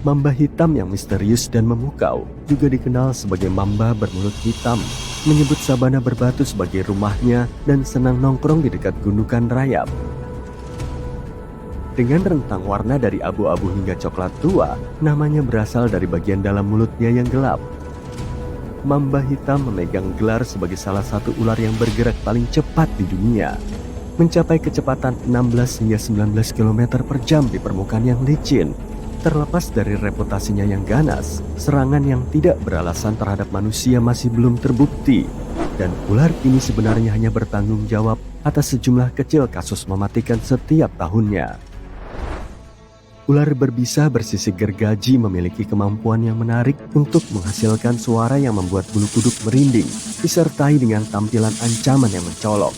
Mamba hitam yang misterius dan memukau juga dikenal sebagai mamba bermulut hitam, menyebut sabana berbatu sebagai rumahnya dan senang nongkrong di dekat gundukan rayap. Dengan rentang warna dari abu-abu hingga coklat tua, namanya berasal dari bagian dalam mulutnya yang gelap. mamba hitam memegang gelar sebagai salah satu ular yang bergerak paling cepat di dunia, mencapai kecepatan 16 hingga 19 km per jam di permukaan yang licin. Terlepas dari reputasinya yang ganas, serangan yang tidak beralasan terhadap manusia masih belum terbukti. Dan ular ini sebenarnya hanya bertanggung jawab atas sejumlah kecil kasus mematikan setiap tahunnya. Ular berbisa bersisik gergaji memiliki kemampuan yang menarik untuk menghasilkan suara yang membuat bulu kuduk merinding, disertai dengan tampilan ancaman yang mencolok.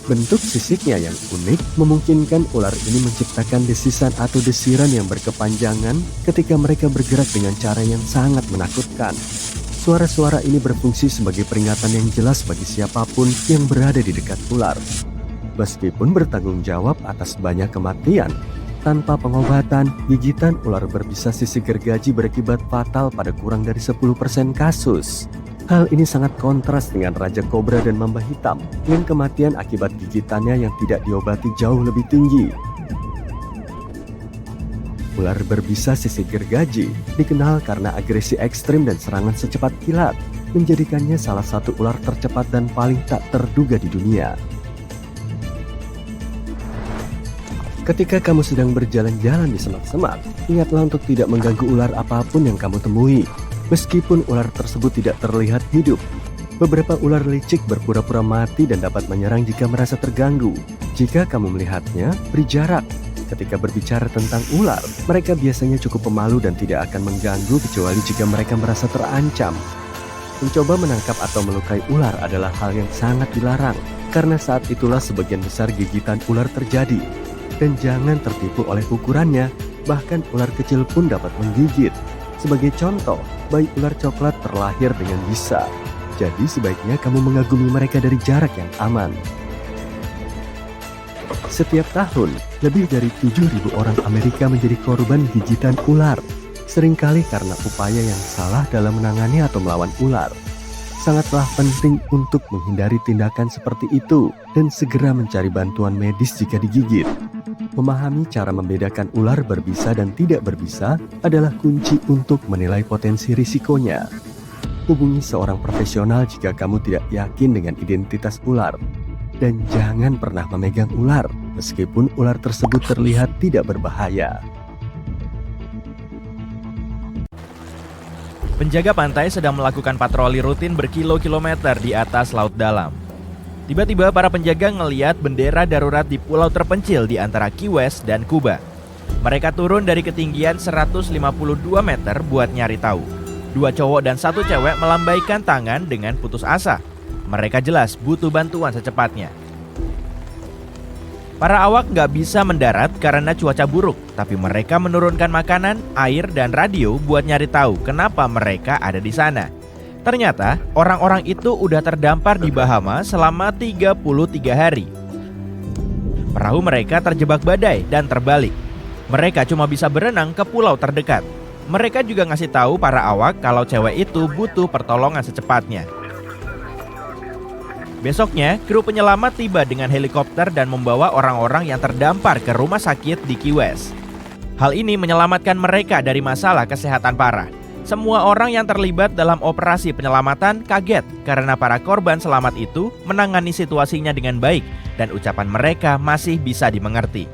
Bentuk sisiknya yang unik memungkinkan ular ini menciptakan desisan atau desiran yang berkepanjangan ketika mereka bergerak dengan cara yang sangat menakutkan. Suara-suara ini berfungsi sebagai peringatan yang jelas bagi siapapun yang berada di dekat ular. Meskipun bertanggung jawab atas banyak kematian, tanpa pengobatan, gigitan ular berbisa sisik gergaji berakibat fatal pada kurang dari 10% kasus. Hal ini sangat kontras dengan raja kobra dan mamba hitam, yang kematian akibat gigitannya yang tidak diobati jauh lebih tinggi. Ular berbisa sisik gergaji dikenal karena agresi ekstrim dan serangan secepat kilat, menjadikannya salah satu ular tercepat dan paling tak terduga di dunia. Ketika kamu sedang berjalan-jalan di semak-semak, ingatlah untuk tidak mengganggu ular apapun yang kamu temui, meskipun ular tersebut tidak terlihat hidup. Beberapa ular licik berpura-pura mati dan dapat menyerang jika merasa terganggu. Jika kamu melihatnya, beri jarak. Ketika berbicara tentang ular, mereka biasanya cukup pemalu dan tidak akan mengganggu kecuali jika mereka merasa terancam. Mencoba menangkap atau melukai ular adalah hal yang sangat dilarang, karena saat itulah sebagian besar gigitan ular terjadi. Dan jangan tertipu oleh ukurannya, bahkan ular kecil pun dapat menggigit. Sebagai contoh, bayi ular coklat terlahir dengan bisa. Jadi sebaiknya kamu mengagumi mereka dari jarak yang aman. Setiap tahun, lebih dari 7.000 orang Amerika menjadi korban gigitan ular. Seringkali karena upaya yang salah dalam menangani atau melawan ular. Sangatlah penting untuk menghindari tindakan seperti itu dan segera mencari bantuan medis jika digigit. Memahami cara membedakan ular berbisa dan tidak berbisa adalah kunci untuk menilai potensi risikonya. Hubungi seorang profesional jika kamu tidak yakin dengan identitas ular. Dan jangan pernah memegang ular, meskipun ular tersebut terlihat tidak berbahaya. Penjaga pantai sedang melakukan patroli rutin berkilo-kilometer di atas laut dalam. Tiba-tiba para penjaga ngeliat bendera darurat di pulau terpencil di antara Key West dan Kuba. Mereka turun dari ketinggian 152 meter buat nyari tahu. 2 cowok dan 1 cewek melambaikan tangan dengan putus asa. Mereka jelas butuh bantuan secepatnya. Para awak nggak bisa mendarat karena cuaca buruk, tapi mereka menurunkan makanan, air, dan radio buat nyari tahu kenapa mereka ada di sana. Ternyata, orang-orang itu udah terdampar di Bahama selama 33 hari. Perahu mereka terjebak badai dan terbalik. Mereka cuma bisa berenang ke pulau terdekat. Mereka juga ngasih tahu para awak kalau cewek itu butuh pertolongan secepatnya. Besoknya, kru penyelamat tiba dengan helikopter dan membawa orang-orang yang terdampar ke rumah sakit di Key West. Hal ini menyelamatkan mereka dari masalah kesehatan parah. Semua orang yang terlibat dalam operasi penyelamatan kaget karena para korban selamat itu menangani situasinya dengan baik dan ucapan mereka masih bisa dimengerti.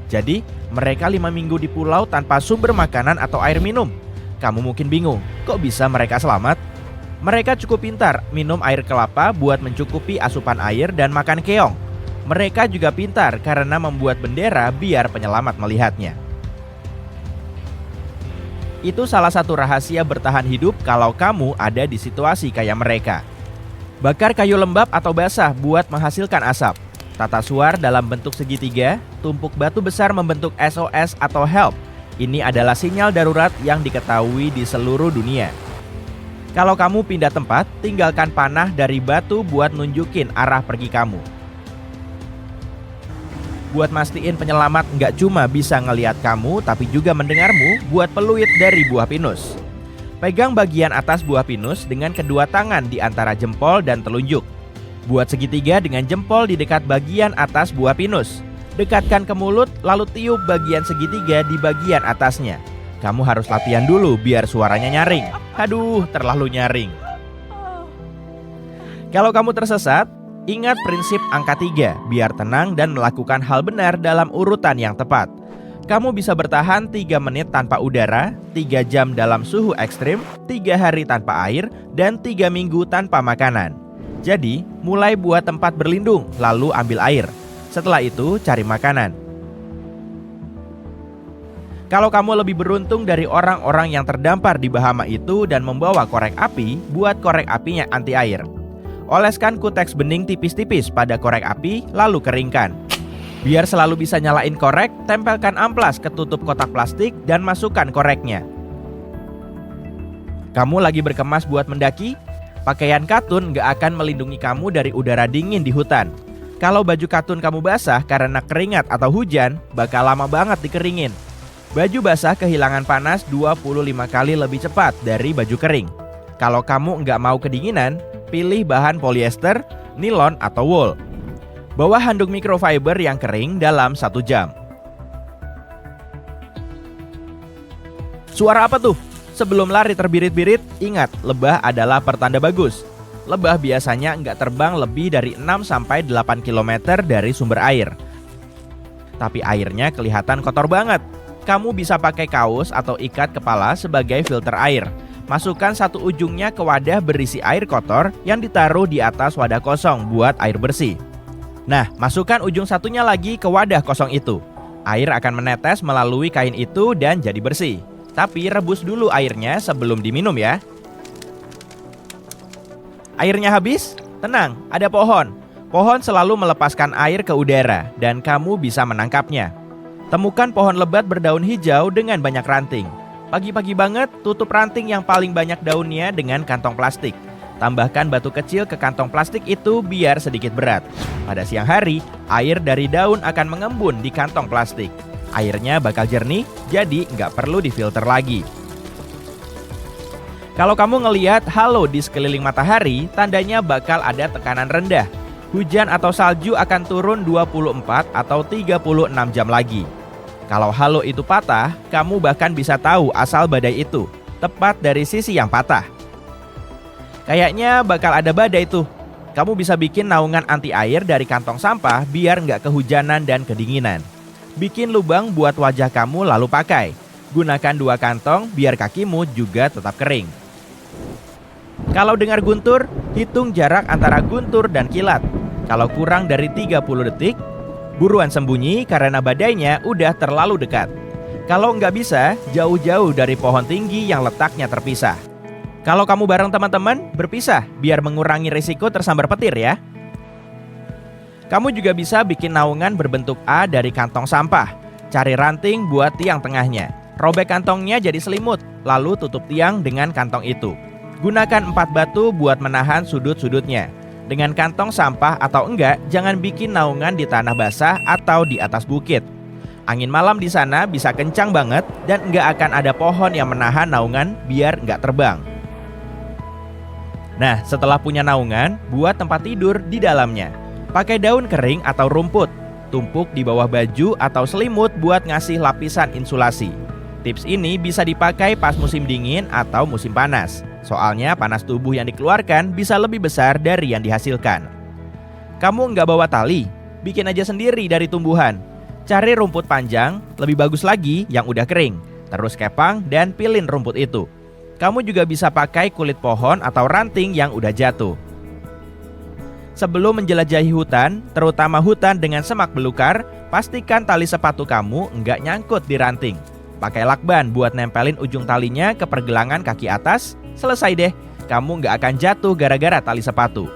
Jadi, mereka 5 minggu di pulau tanpa sumber makanan atau air minum. Kamu mungkin bingung, kok bisa mereka selamat? Mereka cukup pintar minum air kelapa buat mencukupi asupan air dan makan keong. Mereka juga pintar karena membuat bendera biar penyelamat melihatnya. Itu salah satu rahasia bertahan hidup kalau kamu ada di situasi kayak mereka. Bakar kayu lembab atau basah buat menghasilkan asap. Tata suar dalam bentuk segitiga, tumpuk batu besar membentuk SOS atau help. Ini adalah sinyal darurat yang diketahui di seluruh dunia. Kalau kamu pindah tempat, tinggalkan panah dari batu buat nunjukin arah pergi kamu. Buat mastiin penyelamat nggak cuma bisa ngelihat kamu, tapi juga mendengarmu, buat peluit dari buah pinus. Pegang bagian atas buah pinus dengan kedua tangan di antara jempol dan telunjuk. Buat segitiga dengan jempol di dekat bagian atas buah pinus. Dekatkan ke mulut, lalu tiup bagian segitiga di bagian atasnya. Kamu harus latihan dulu biar suaranya nyaring. Aduh, terlalu nyaring. Kalau kamu tersesat, ingat prinsip angka 3 biar tenang dan melakukan hal benar dalam urutan yang tepat. Kamu bisa bertahan 3 menit tanpa udara, 3 jam dalam suhu ekstrim, 3 hari tanpa air, dan 3 minggu tanpa makanan. Jadi, mulai buat tempat berlindung, lalu ambil air. Setelah itu, cari makanan. Kalau kamu lebih beruntung dari orang-orang yang terdampar di Bahama itu dan membawa korek api, buat korek apinya anti air. Oleskan kuteks bening tipis-tipis pada korek api, lalu keringkan. Biar selalu bisa nyalain korek, tempelkan amplas ke tutup kotak plastik dan masukkan koreknya. Kamu lagi berkemas buat mendaki? Pakaian katun gak akan melindungi kamu dari udara dingin di hutan. Kalau baju katun kamu basah karena keringat atau hujan, bakal lama banget dikeringin. Baju basah kehilangan panas 25 kali lebih cepat dari baju kering. Kalau kamu nggak mau kedinginan, pilih bahan polyester, nilon, atau wool. Bawa handuk microfiber yang kering dalam 1 jam. Suara apa tuh? Sebelum lari terbirit-birit, ingat, lebah adalah pertanda bagus. Lebah biasanya nggak terbang lebih dari 6-8 km dari sumber air. Tapi airnya kelihatan kotor banget. Kamu bisa pakai kaos atau ikat kepala sebagai filter air. Masukkan satu ujungnya ke wadah berisi air kotor yang ditaruh di atas wadah kosong buat air bersih. Nah, masukkan ujung satunya lagi ke wadah kosong itu. Air akan menetes melalui kain itu dan jadi bersih. Tapi rebus dulu airnya sebelum diminum ya. Airnya habis? Tenang, ada pohon. Pohon selalu melepaskan air ke udara dan kamu bisa menangkapnya. Temukan pohon lebat berdaun hijau dengan banyak ranting. Pagi-pagi banget, tutup ranting yang paling banyak daunnya dengan kantong plastik. Tambahkan batu kecil ke kantong plastik itu biar sedikit berat. Pada siang hari, air dari daun akan mengembun di kantong plastik. Airnya bakal jernih, jadi nggak perlu difilter lagi. Kalau kamu ngelihat halo di sekeliling matahari, tandanya bakal ada tekanan rendah. Hujan atau salju akan turun 24 atau 36 jam lagi. Kalau halo itu patah, kamu bahkan bisa tahu asal badai itu, tepat dari sisi yang patah. Kayaknya bakal ada badai tuh. Kamu bisa bikin naungan anti air dari kantong sampah biar nggak kehujanan dan kedinginan. Bikin lubang buat wajah kamu lalu pakai. Gunakan 2 kantong biar kakimu juga tetap kering. Kalau dengar guntur, hitung jarak antara guntur dan kilat. Kalau kurang dari 30 detik, buruan sembunyi karena badainya udah terlalu dekat. Kalau nggak bisa, jauh-jauh dari pohon tinggi yang letaknya terpisah. Kalau kamu bareng teman-teman, berpisah biar mengurangi risiko tersambar petir ya. Kamu juga bisa bikin naungan berbentuk A dari kantong sampah. Cari ranting buat tiang tengahnya. Robek kantongnya jadi selimut, lalu tutup tiang dengan kantong itu. Gunakan 4 batu buat menahan sudut-sudutnya. Dengan kantong sampah atau enggak, jangan bikin naungan di tanah basah atau di atas bukit. Angin malam di sana bisa kencang banget dan enggak akan ada pohon yang menahan naungan biar enggak terbang. Nah, setelah punya naungan, buat tempat tidur di dalamnya. Pakai daun kering atau rumput. Tumpuk di bawah baju atau selimut buat ngasih lapisan insulasi. Tips ini bisa dipakai pas musim dingin atau musim panas. Soalnya panas tubuh yang dikeluarkan bisa lebih besar dari yang dihasilkan. Kamu nggak bawa tali? Bikin aja sendiri dari tumbuhan. Cari rumput panjang, lebih bagus lagi yang udah kering. Terus kepang dan pilin rumput itu. Kamu juga bisa pakai kulit pohon atau ranting yang udah jatuh. Sebelum menjelajahi hutan, terutama hutan dengan semak belukar, pastikan tali sepatu kamu nggak nyangkut di ranting. Pakai lakban buat nempelin ujung talinya ke pergelangan kaki atas. Selesai deh, kamu nggak akan jatuh gara-gara tali sepatu.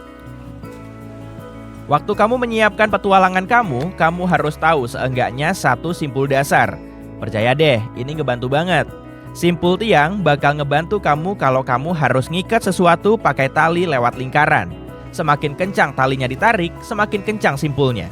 Waktu kamu menyiapkan petualangan kamu harus tahu seenggaknya 1 simpul dasar. Percaya deh, ini ngebantu banget. Simpul tiang bakal ngebantu kamu kalau kamu harus ngikat sesuatu pakai tali lewat lingkaran. Semakin kencang talinya ditarik, semakin kencang simpulnya.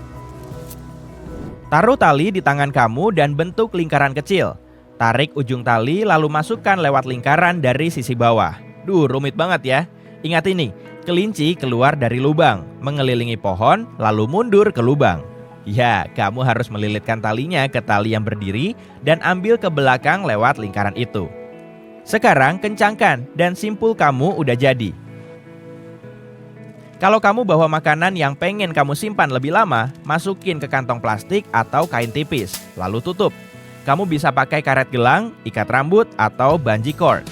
Taruh tali di tangan kamu dan bentuk lingkaran kecil. Tarik ujung tali lalu masukkan lewat lingkaran dari sisi bawah. Duh, rumit banget ya. Ingat ini, kelinci keluar dari lubang, mengelilingi pohon, lalu mundur ke lubang. Ya, kamu harus melilitkan talinya ke tali yang berdiri dan ambil ke belakang lewat lingkaran itu. Sekarang kencangkan dan simpul kamu udah jadi. Kalau kamu bawa makanan yang pengen kamu simpan lebih lama, masukin ke kantong plastik atau kain tipis, lalu tutup. Kamu bisa pakai karet gelang, ikat rambut, atau bungee cord.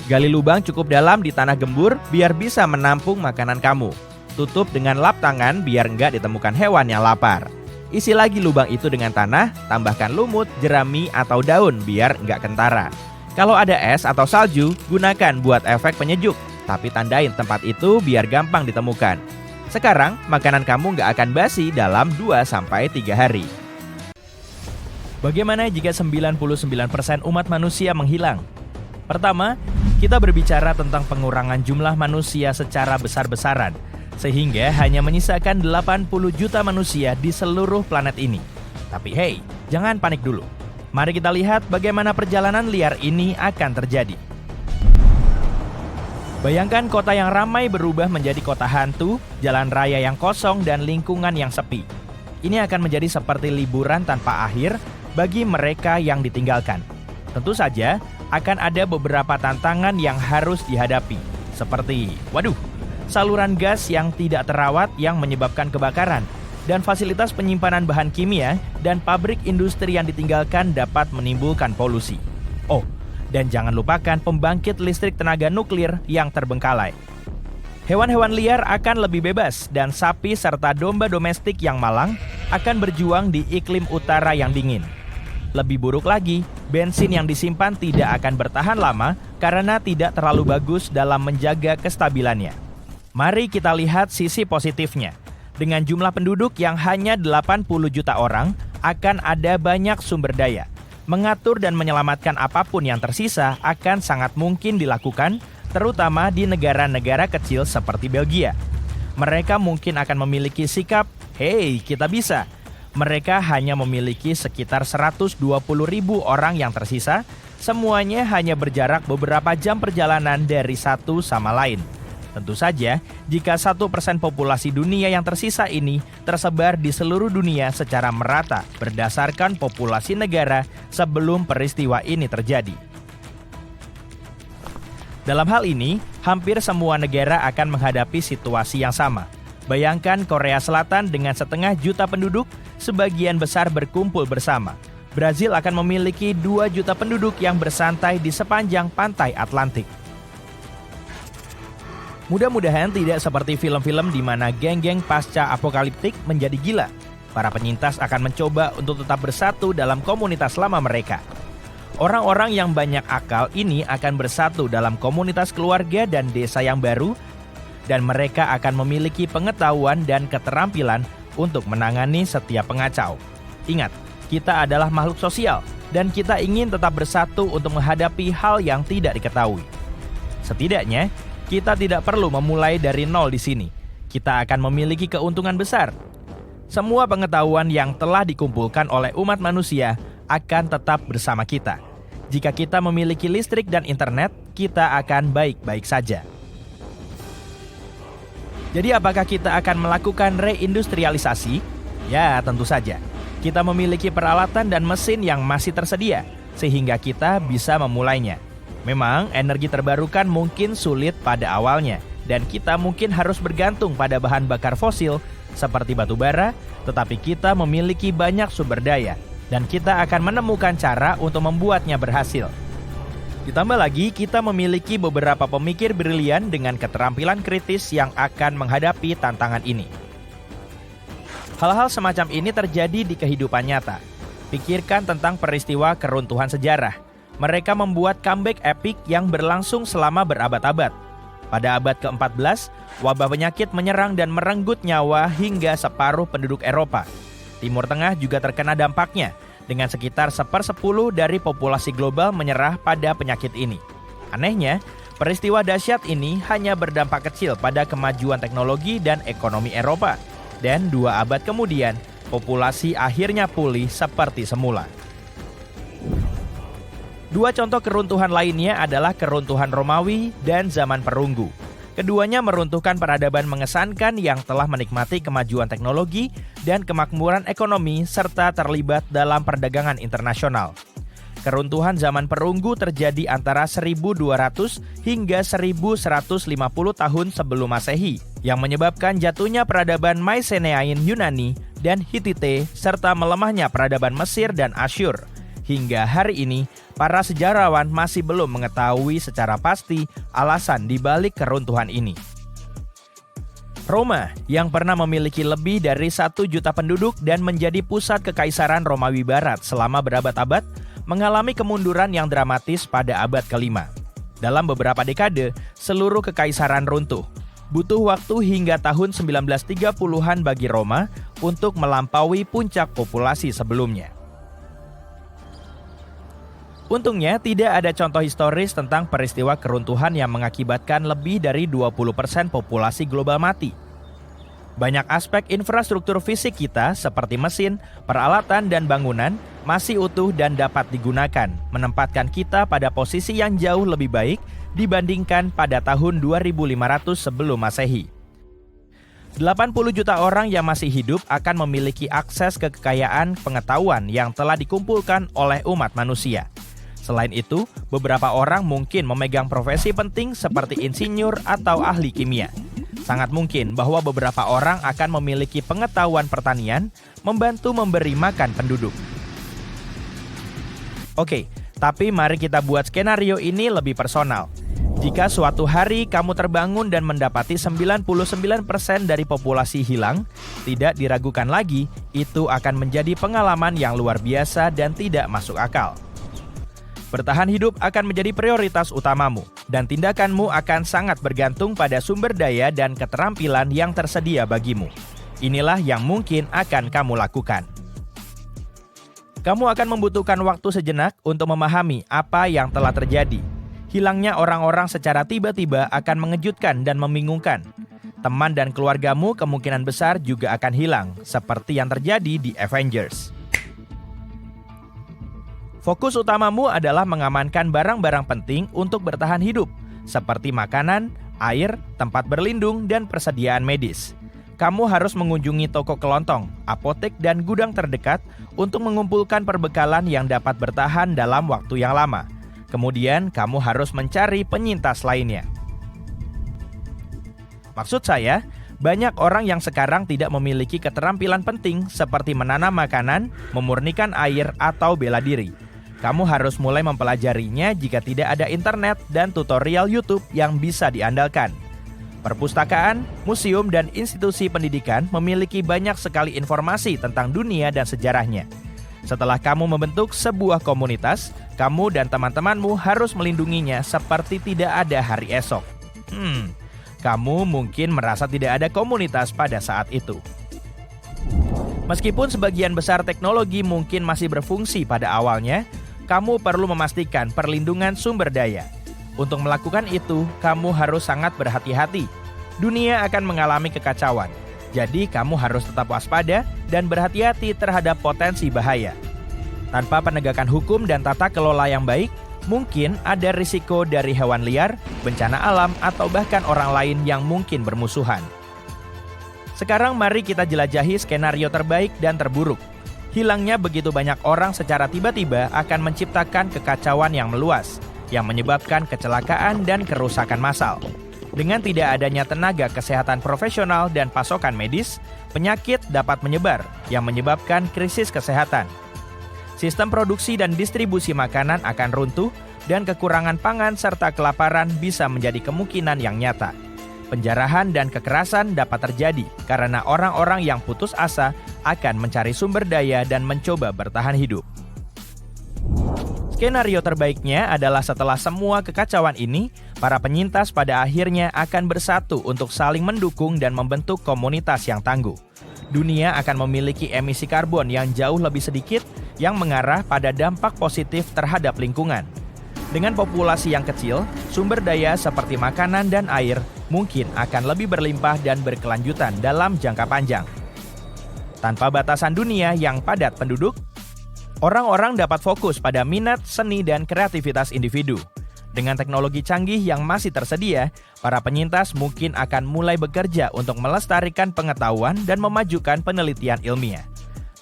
Gali lubang cukup dalam di tanah gembur biar bisa menampung makanan kamu. Tutup dengan lap tangan biar nggak ditemukan hewan yang lapar. Isi lagi lubang itu dengan tanah, tambahkan lumut, jerami, atau daun biar nggak kentara. Kalau ada es atau salju, gunakan buat efek penyejuk. Tapi tandain tempat itu biar gampang ditemukan. Sekarang, makanan kamu nggak akan basi dalam 2-3 hari. Bagaimana jika 99% umat manusia menghilang? Pertama, kita berbicara tentang pengurangan jumlah manusia secara besar-besaran, sehingga hanya menyisakan 80 juta manusia di seluruh planet ini. Tapi hey, jangan panik dulu. Mari kita lihat bagaimana perjalanan liar ini akan terjadi. Bayangkan kota yang ramai berubah menjadi kota hantu, jalan raya yang kosong, dan lingkungan yang sepi. Ini akan menjadi seperti liburan tanpa akhir bagi mereka yang ditinggalkan. Tentu saja, akan ada beberapa tantangan yang harus dihadapi. Seperti, saluran gas yang tidak terawat yang menyebabkan kebakaran, dan fasilitas penyimpanan bahan kimia dan pabrik industri yang ditinggalkan dapat menimbulkan polusi. Oh, dan jangan lupakan pembangkit listrik tenaga nuklir yang terbengkalai. Hewan-hewan liar akan lebih bebas dan sapi serta domba domestik yang malang akan berjuang di iklim utara yang dingin. Lebih buruk lagi, bensin yang disimpan tidak akan bertahan lama karena tidak terlalu bagus dalam menjaga kestabilannya. Mari kita lihat sisi positifnya. Dengan jumlah penduduk yang hanya 80 juta orang, akan ada banyak sumber daya. Mengatur dan menyelamatkan apapun yang tersisa akan sangat mungkin dilakukan, terutama di negara-negara kecil seperti Belgia. Mereka mungkin akan memiliki sikap, "Hey, kita bisa." Mereka hanya memiliki sekitar 120.000 orang yang tersisa, semuanya hanya berjarak beberapa jam perjalanan dari satu sama lain. Tentu saja, jika 1% populasi dunia yang tersisa ini tersebar di seluruh dunia secara merata berdasarkan populasi negara sebelum peristiwa ini terjadi. Dalam hal ini, hampir semua negara akan menghadapi situasi yang sama. Bayangkan Korea Selatan dengan 1,5 juta penduduk, sebagian besar berkumpul bersama. Brazil akan memiliki 2 juta penduduk yang bersantai di sepanjang pantai Atlantik. Mudah-mudahan tidak seperti film-film di mana geng-geng pasca apokaliptik menjadi gila. Para penyintas akan mencoba untuk tetap bersatu dalam komunitas lama mereka. Orang-orang yang banyak akal ini akan bersatu dalam komunitas keluarga dan desa yang baru, dan mereka akan memiliki pengetahuan dan keterampilan untuk menangani setiap pengacau. Ingat, kita adalah makhluk sosial, dan kita ingin tetap bersatu untuk menghadapi hal yang tidak diketahui. Setidaknya, kita tidak perlu memulai dari nol di sini. Kita akan memiliki keuntungan besar. Semua pengetahuan yang telah dikumpulkan oleh umat manusia akan tetap bersama kita. Jika kita memiliki listrik dan internet, kita akan baik-baik saja. Jadi apakah kita akan melakukan reindustrialisasi? Ya, tentu saja. Kita memiliki peralatan dan mesin yang masih tersedia, sehingga kita bisa memulainya. Memang, energi terbarukan mungkin sulit pada awalnya, dan kita mungkin harus bergantung pada bahan bakar fosil seperti batu bara, tetapi kita memiliki banyak sumber daya, dan kita akan menemukan cara untuk membuatnya berhasil. Ditambah lagi, kita memiliki beberapa pemikir brilian dengan keterampilan kritis yang akan menghadapi tantangan ini. Hal-hal semacam ini terjadi di kehidupan nyata. Pikirkan tentang peristiwa keruntuhan sejarah. Mereka membuat comeback epik yang berlangsung selama berabad-abad. Pada abad ke-14, wabah penyakit menyerang dan merenggut nyawa hingga separuh penduduk Eropa. Timur Tengah juga terkena dampaknya, dengan sekitar 1/10 dari populasi global menyerah pada penyakit ini. Anehnya, peristiwa dahsyat ini hanya berdampak kecil pada kemajuan teknologi dan ekonomi Eropa. Dan 2 abad kemudian, populasi akhirnya pulih seperti semula. 2 contoh keruntuhan lainnya adalah keruntuhan Romawi dan zaman perunggu. Keduanya meruntuhkan peradaban mengesankan yang telah menikmati kemajuan teknologi dan kemakmuran ekonomi serta terlibat dalam perdagangan internasional. keruntuhan zaman perunggu terjadi antara 1200 hingga 1150 tahun sebelum Masehi, yang menyebabkan jatuhnya peradaban Mycenaean Yunani dan Hittite serta melemahnya peradaban Mesir dan Asyur. Hingga hari ini, para sejarawan masih belum mengetahui secara pasti alasan di balik keruntuhan ini. Roma, yang pernah memiliki lebih dari 1 juta penduduk dan menjadi pusat kekaisaran Romawi Barat selama berabad-abad, mengalami kemunduran yang dramatis pada abad ke-5. Dalam beberapa dekade, seluruh kekaisaran runtuh. Butuh waktu hingga tahun 1930-an bagi Roma untuk melampaui puncak populasi sebelumnya. Untungnya, tidak ada contoh historis tentang peristiwa keruntuhan yang mengakibatkan lebih dari 20% populasi global mati. Banyak aspek infrastruktur fisik kita seperti mesin, peralatan, dan bangunan masih utuh dan dapat digunakan, menempatkan kita pada posisi yang jauh lebih baik dibandingkan pada tahun 2500 sebelum Masehi. 80 juta orang yang masih hidup akan memiliki akses ke kekayaan pengetahuan yang telah dikumpulkan oleh umat manusia. Selain itu, beberapa orang mungkin memegang profesi penting seperti insinyur atau ahli kimia. Sangat mungkin bahwa beberapa orang akan memiliki pengetahuan pertanian, membantu memberi makan penduduk. Oke, tapi mari kita buat skenario ini lebih personal. Jika suatu hari kamu terbangun dan mendapati 99% dari populasi hilang, tidak diragukan lagi, itu akan menjadi pengalaman yang luar biasa dan tidak masuk akal. Bertahan hidup akan menjadi prioritas utamamu, dan tindakanmu akan sangat bergantung pada sumber daya dan keterampilan yang tersedia bagimu. Inilah yang mungkin akan kamu lakukan. Kamu akan membutuhkan waktu sejenak untuk memahami apa yang telah terjadi. Hilangnya orang-orang secara tiba-tiba akan mengejutkan dan membingungkan. Teman dan keluargamu kemungkinan besar juga akan hilang, seperti yang terjadi di Avengers. Fokus utamamu adalah mengamankan barang-barang penting untuk bertahan hidup, seperti makanan, air, tempat berlindung, dan persediaan medis. Kamu harus mengunjungi toko kelontong, apotek, dan gudang terdekat untuk mengumpulkan perbekalan yang dapat bertahan dalam waktu yang lama. Kemudian, kamu harus mencari penyintas lainnya. Maksud saya, banyak orang yang sekarang tidak memiliki keterampilan penting seperti menanam makanan, memurnikan air, atau bela diri. Kamu harus mulai mempelajarinya jika tidak ada internet dan tutorial YouTube yang bisa diandalkan. Perpustakaan, museum, dan institusi pendidikan memiliki banyak sekali informasi tentang dunia dan sejarahnya. Setelah kamu membentuk sebuah komunitas, kamu dan teman-temanmu harus melindunginya seperti tidak ada hari esok. Kamu mungkin merasa tidak ada komunitas pada saat itu. Meskipun sebagian besar teknologi mungkin masih berfungsi pada awalnya, kamu perlu memastikan perlindungan sumber daya. Untuk melakukan itu, kamu harus sangat berhati-hati. Dunia akan mengalami kekacauan, jadi kamu harus tetap waspada dan berhati-hati terhadap potensi bahaya. Tanpa penegakan hukum dan tata kelola yang baik, mungkin ada risiko dari hewan liar, bencana alam, atau bahkan orang lain yang mungkin bermusuhan. Sekarang mari kita jelajahi skenario terbaik dan terburuk. Hilangnya begitu banyak orang secara tiba-tiba akan menciptakan kekacauan yang meluas, yang menyebabkan kecelakaan dan kerusakan massal. Dengan tidak adanya tenaga kesehatan profesional dan pasokan medis, penyakit dapat menyebar, yang menyebabkan krisis kesehatan. Sistem produksi dan distribusi makanan akan runtuh, dan kekurangan pangan serta kelaparan bisa menjadi kemungkinan yang nyata. Penjarahan dan kekerasan dapat terjadi karena orang-orang yang putus asa akan mencari sumber daya dan mencoba bertahan hidup. Skenario terbaiknya adalah setelah semua kekacauan ini, para penyintas pada akhirnya akan bersatu untuk saling mendukung dan membentuk komunitas yang tangguh. Dunia akan memiliki emisi karbon yang jauh lebih sedikit yang mengarah pada dampak positif terhadap lingkungan. Dengan populasi yang kecil, sumber daya seperti makanan dan air mungkin akan lebih berlimpah dan berkelanjutan dalam jangka panjang. Tanpa batasan dunia yang padat penduduk, orang-orang dapat fokus pada minat, seni, dan kreativitas individu. Dengan teknologi canggih yang masih tersedia, para penyintas mungkin akan mulai bekerja untuk melestarikan pengetahuan dan memajukan penelitian ilmiah.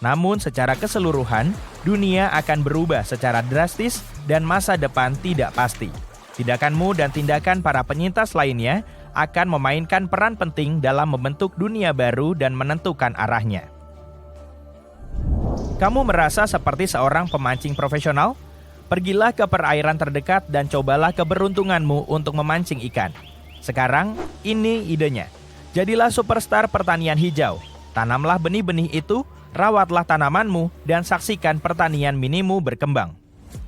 Namun secara keseluruhan, dunia akan berubah secara drastis dan masa depan tidak pasti. Tindakanmu dan tindakan para penyintas lainnya akan memainkan peran penting dalam membentuk dunia baru dan menentukan arahnya. Kamu merasa seperti seorang pemancing profesional? Pergilah ke perairan terdekat dan cobalah keberuntunganmu untuk memancing ikan. Sekarang, ini idenya. Jadilah superstar pertanian hijau. Tanamlah benih-benih itu, rawatlah tanamanmu, dan saksikan pertanian minimu berkembang.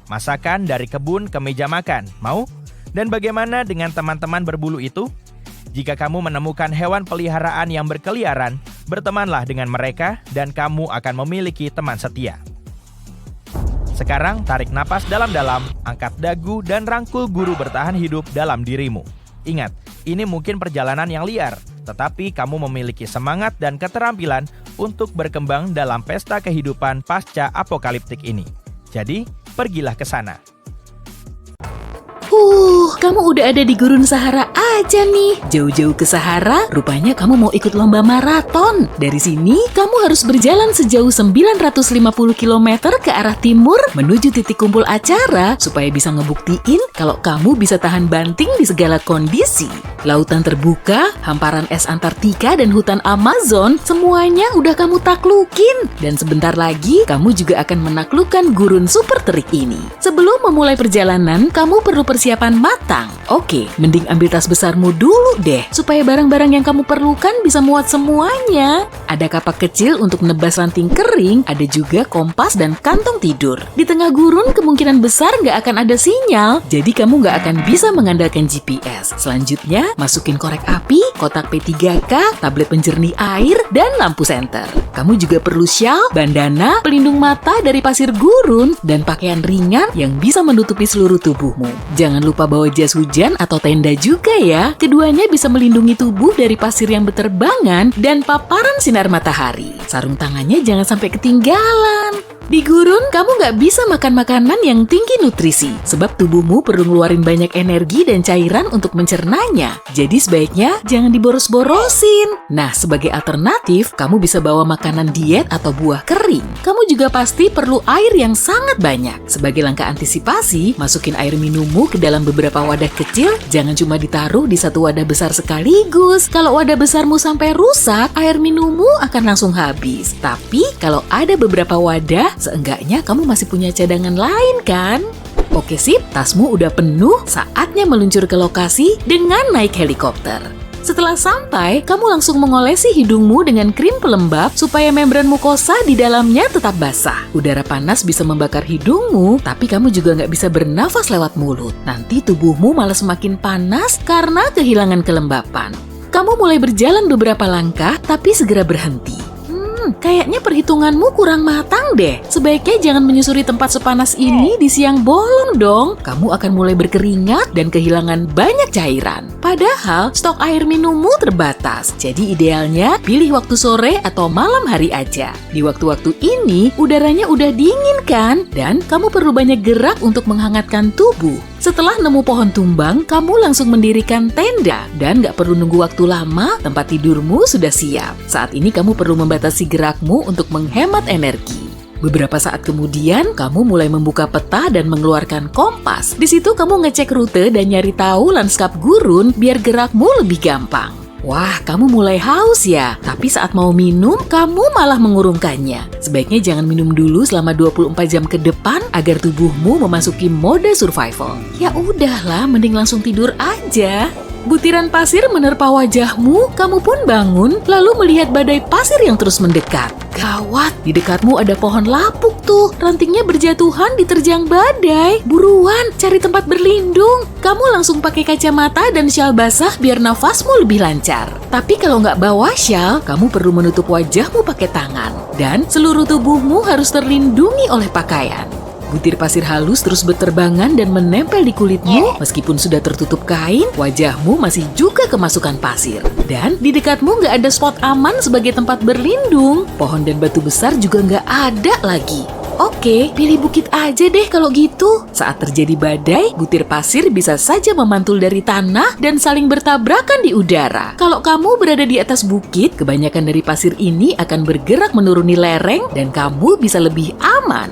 Masakan dari kebun ke meja makan, mau? Dan bagaimana dengan teman-teman berbulu itu? Jika kamu menemukan hewan peliharaan yang berkeliaran, bertemanlah dengan mereka dan kamu akan memiliki teman setia. Sekarang tarik napas dalam-dalam, angkat dagu dan rangkul guru bertahan hidup dalam dirimu. Ingat, ini mungkin perjalanan yang liar, tetapi kamu memiliki semangat dan keterampilan untuk berkembang dalam pesta kehidupan pasca apokaliptik ini. Jadi, pergilah ke sana. Kamu udah ada di Gurun Sahara aja nih. Jauh-jauh ke Sahara, rupanya kamu mau ikut lomba maraton. Dari sini, kamu harus berjalan sejauh 950 km ke arah timur menuju titik kumpul acara supaya bisa ngebuktiin kalau kamu bisa tahan banting di segala kondisi. Lautan terbuka, hamparan es Antartika dan hutan Amazon, semuanya udah kamu taklukin. Dan sebentar lagi, kamu juga akan menaklukkan gurun super terik ini. Sebelum memulai perjalanan, kamu perlu persiapan matang. Oke, mending ambil tas besarmu dulu deh, supaya barang-barang yang kamu perlukan bisa muat semuanya. Ada kapak kecil untuk nebas ranting kering, ada juga kompas dan kantong tidur. Di tengah gurun kemungkinan besar nggak akan ada sinyal, jadi kamu nggak akan bisa mengandalkan GPS. Selanjutnya, masukin korek api, kotak P3K, tablet penjernih air, dan lampu senter. Kamu juga perlu shawl, bandana, pelindung mata dari pasir gurun, dan pakaian ringan yang bisa menutupi seluruh tubuhmu. Jangan lupa bawa jas hujan atau tenda juga ya. Keduanya bisa melindungi tubuh dari pasir yang berterbangan dan paparan sinar matahari. Sarung tangannya jangan sampai ketinggalan. Di gurun, kamu nggak bisa makan makanan yang tinggi nutrisi, sebab tubuhmu perlu ngeluarin banyak energi dan cairan untuk mencernanya. Jadi sebaiknya jangan diboros-borosin. Nah, sebagai alternatif, kamu bisa bawa makanan diet atau buah kering. Kamu juga pasti perlu air yang sangat banyak. Sebagai langkah antisipasi, masukin air minummu ke dalam beberapa wadah kecil, jangan cuma ditaruh di satu wadah besar sekaligus. Kalau wadah besarmu sampai rusak, air minummu akan langsung habis. Tapi, kalau ada beberapa wadah, seenggaknya kamu masih punya cadangan lain kan? Oke sip, tasmu udah penuh, saatnya meluncur ke lokasi dengan naik helikopter. Setelah sampai, kamu langsung mengolesi hidungmu dengan krim pelembab supaya membran mukosa di dalamnya tetap basah. Udara panas bisa membakar hidungmu, tapi kamu juga nggak bisa bernafas lewat mulut. Nanti tubuhmu malah semakin panas karena kehilangan kelembapan. Kamu mulai berjalan beberapa langkah, tapi segera berhenti. Kayaknya perhitunganmu kurang matang deh. Sebaiknya jangan menyusuri tempat sepanas ini di siang bolong dong. Kamu akan mulai berkeringat dan kehilangan banyak cairan. Padahal stok air minummu terbatas. Jadi idealnya pilih waktu sore atau malam hari aja. Di waktu-waktu ini udaranya udah dingin kan? Dan kamu perlu banyak gerak untuk menghangatkan tubuh. Setelah nemu pohon tumbang, kamu langsung mendirikan tenda. Dan gak perlu nunggu waktu lama, tempat tidurmu sudah siap. Saat ini kamu perlu membatasi gerakmu untuk menghemat energi. Beberapa saat kemudian, kamu mulai membuka peta dan mengeluarkan kompas. Di situ kamu ngecek rute dan nyari tahu lanskap gurun biar gerakmu lebih gampang. Wah, kamu mulai haus ya. Tapi saat mau minum, kamu malah mengurungkannya. Sebaiknya jangan minum dulu selama 24 jam ke depan agar tubuhmu memasuki mode survival. Ya udahlah, mending langsung tidur aja. Butiran pasir menerpa wajahmu, kamu pun bangun, lalu melihat badai pasir yang terus mendekat. Gawat, di dekatmu ada pohon lapuk tuh, rantingnya berjatuhan diterjang badai. Buruan, cari tempat berlindung. Kamu langsung pakai kacamata dan syal basah biar nafasmu lebih lancar. Tapi kalau nggak bawa syal, kamu perlu menutup wajahmu pakai tangan. Dan seluruh tubuhmu harus terlindungi oleh pakaian. Butir pasir halus terus berterbangan dan menempel di kulitmu. Meskipun sudah tertutup kain, wajahmu masih juga kemasukan pasir. Dan di dekatmu nggak ada spot aman sebagai tempat berlindung. Pohon dan batu besar juga nggak ada lagi. Oke, pilih bukit aja deh kalau gitu. Saat terjadi badai, butir pasir bisa saja memantul dari tanah dan saling bertabrakan di udara. Kalau kamu berada di atas bukit, kebanyakan dari pasir ini akan bergerak menuruni lereng dan kamu bisa lebih aman.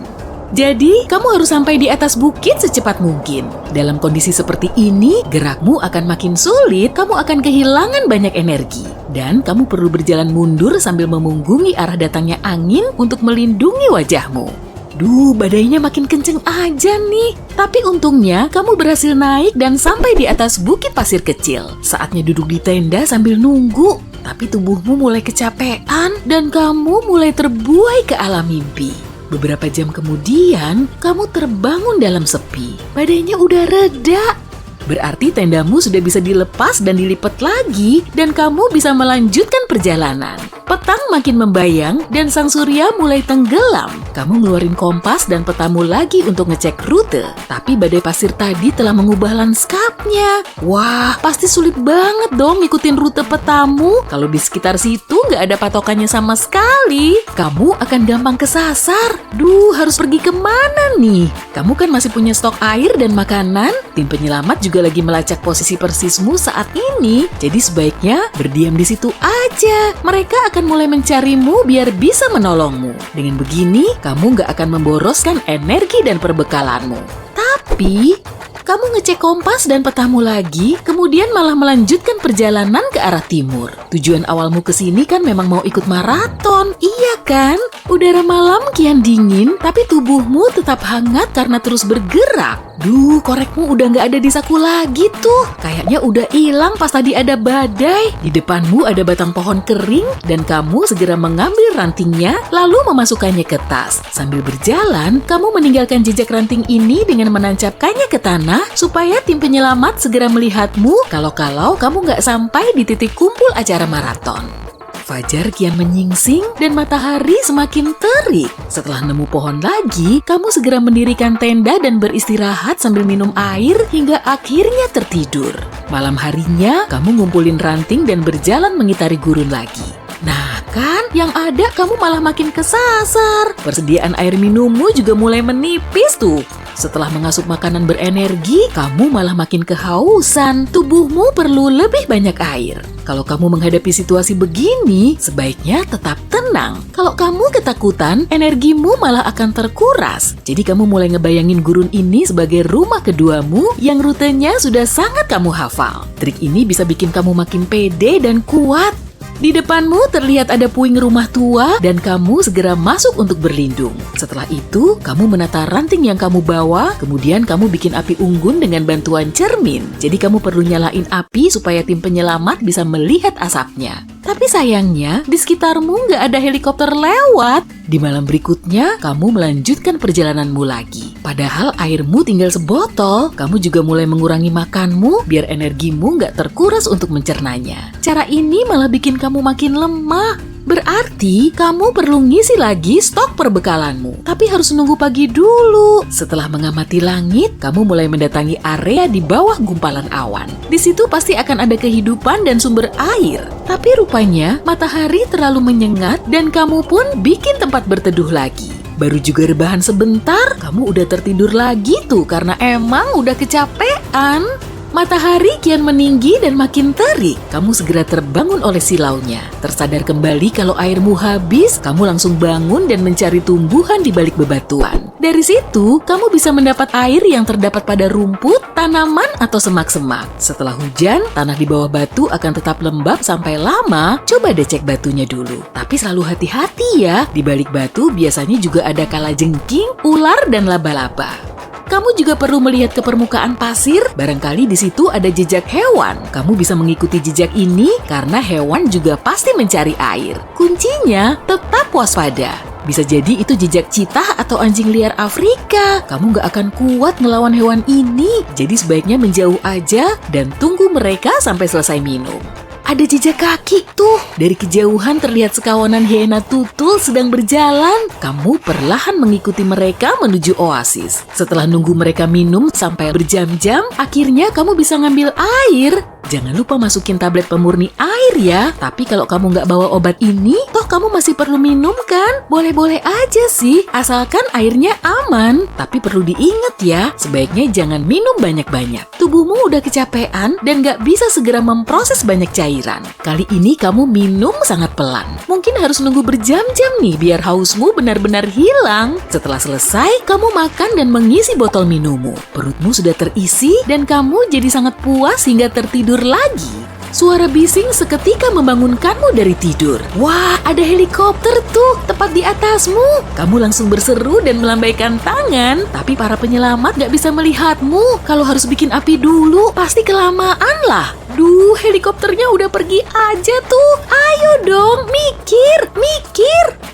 Jadi, kamu harus sampai di atas bukit secepat mungkin. Dalam kondisi seperti ini, gerakmu akan makin sulit, kamu akan kehilangan banyak energi. Dan kamu perlu berjalan mundur sambil memunggungi arah datangnya angin untuk melindungi wajahmu. Duh, badainya makin kenceng aja nih. Tapi untungnya kamu berhasil naik dan sampai di atas bukit pasir kecil. Saatnya duduk di tenda sambil nunggu. Tapi tubuhmu mulai kecapean dan kamu mulai terbuai ke alam mimpi. Beberapa jam kemudian, kamu terbangun dalam sepi. Badainya udah reda. Berarti tendamu sudah bisa dilepas dan dilipat lagi dan kamu bisa melanjutkan perjalanan. Petang makin membayang dan sang surya mulai tenggelam. Kamu ngeluarin kompas dan petamu lagi untuk ngecek rute. Tapi badai pasir tadi telah mengubah lanskapnya. Wah, pasti sulit banget dong ngikutin rute petamu. Kalau di sekitar situ nggak ada patokannya sama sekali. Kamu akan gampang kesasar. Duh, harus pergi kemana nih? Kamu kan masih punya stok air dan makanan. Tim penyelamat juga lagi melacak posisi persismu saat ini. Jadi sebaiknya berdiam di situ aja. Mereka akan mulai mencarimu biar bisa menolongmu. Dengan begini, kamu nggak akan memboroskan energi dan perbekalanmu. Tapi, kamu ngecek kompas dan petamu lagi, kemudian malah melanjutkan perjalanan ke arah timur. Tujuan awalmu ke sini kan memang mau ikut maraton, iya kan? Udara malam kian dingin, tapi tubuhmu tetap hangat karena terus bergerak. Duh, korekmu udah nggak ada di saku lagi tuh. Kayaknya udah hilang pas tadi ada badai. Di depanmu ada batang pohon kering dan kamu segera mengambil rantingnya lalu memasukkannya ke tas. Sambil berjalan, kamu meninggalkan jejak ranting ini dengan menancapkannya ke tanah supaya tim penyelamat segera melihatmu kalau-kalau kamu nggak sampai di titik kumpul acara maraton. Fajar kian menyingsing dan matahari semakin terik. Setelah nemu pohon lagi, kamu segera mendirikan tenda dan beristirahat sambil minum air hingga akhirnya tertidur. Malam harinya, kamu ngumpulin ranting dan berjalan mengitari gurun lagi. Nah kan, yang ada kamu malah makin kesasar. Persediaan air minummu juga mulai menipis tuh. Setelah mengasup makanan berenergi, kamu malah makin kehausan. Tubuhmu perlu lebih banyak air. Kalau kamu menghadapi situasi begini, sebaiknya tetap tenang. Kalau kamu ketakutan, energimu malah akan terkuras. Jadi kamu mulai ngebayangin gurun ini sebagai rumah keduamu yang rutenya sudah sangat kamu hafal. Trik ini bisa bikin kamu makin pede dan kuat. Di depanmu terlihat ada puing rumah tua dan kamu segera masuk untuk berlindung. Setelah itu, kamu menata ranting yang kamu bawa, kemudian kamu bikin api unggun dengan bantuan cermin. Jadi kamu perlu nyalain api supaya tim penyelamat bisa melihat asapnya. Tapi sayangnya, di sekitarmu nggak ada helikopter lewat. Di malam berikutnya, kamu melanjutkan perjalananmu lagi. Padahal airmu tinggal sebotol, kamu juga mulai mengurangi makanmu biar energimu nggak terkuras untuk mencernanya. Cara ini malah bikin kamu makin lemah. Berarti kamu perlu ngisi lagi stok perbekalanmu. Tapi harus nunggu pagi dulu. Setelah mengamati langit, kamu mulai mendatangi area di bawah gumpalan awan. Di situ pasti akan ada kehidupan dan sumber air. Tapi rupanya matahari terlalu menyengat dan kamu pun bikin tempat berteduh lagi. Baru juga rebahan sebentar, kamu udah tertidur lagi tuh karena emang udah kecapean. Matahari kian meninggi dan makin terik. Kamu segera terbangun oleh silaunya. Tersadar kembali kalau airmu habis, kamu langsung bangun dan mencari tumbuhan di balik bebatuan. Dari situ, kamu bisa mendapat air yang terdapat pada rumput, tanaman, atau semak-semak. Setelah hujan, tanah di bawah batu akan tetap lembab sampai lama. Coba deh cek batunya dulu. Tapi selalu hati-hati ya. Di balik batu biasanya juga ada kalajengking, ular, dan laba-laba. Kamu juga perlu melihat ke permukaan pasir, barangkali di situ ada jejak hewan. Kamu bisa mengikuti jejak ini karena hewan juga pasti mencari air. Kuncinya tetap waspada. Bisa jadi itu jejak citah atau anjing liar Afrika. Kamu gak akan kuat ngelawan hewan ini, jadi sebaiknya menjauh aja dan tunggu mereka sampai selesai minum. Ada jejak kaki tuh. Dari kejauhan terlihat sekawanan hiena tutul sedang berjalan. Kamu perlahan mengikuti mereka menuju oasis. Setelah nunggu mereka minum sampai berjam-jam, akhirnya kamu bisa ngambil air. Jangan lupa masukin tablet pemurni air ya. Tapi kalau kamu nggak bawa obat ini, toh kamu masih perlu minum kan? Boleh-boleh aja sih, asalkan airnya aman. Tapi perlu diingat ya, sebaiknya jangan minum banyak-banyak. Tubuhmu udah kecapean dan nggak bisa segera memproses banyak cairan. Kali ini kamu minum sangat pelan. Mungkin harus nunggu berjam-jam nih biar hausmu benar-benar hilang. Setelah selesai, kamu makan dan mengisi botol minummu. Perutmu sudah terisi dan kamu jadi sangat puas hingga tertidur lagi. Suara bising seketika membangunkanmu dari tidur. Wah, ada helikopter tuh, tepat di atasmu. Kamu langsung berseru dan melambaikan tangan. Tapi para penyelamat gak bisa melihatmu. Kalau harus bikin api dulu, pasti kelamaan lah. Duh, helikopternya udah pergi aja tuh. Ayo dong, mikir.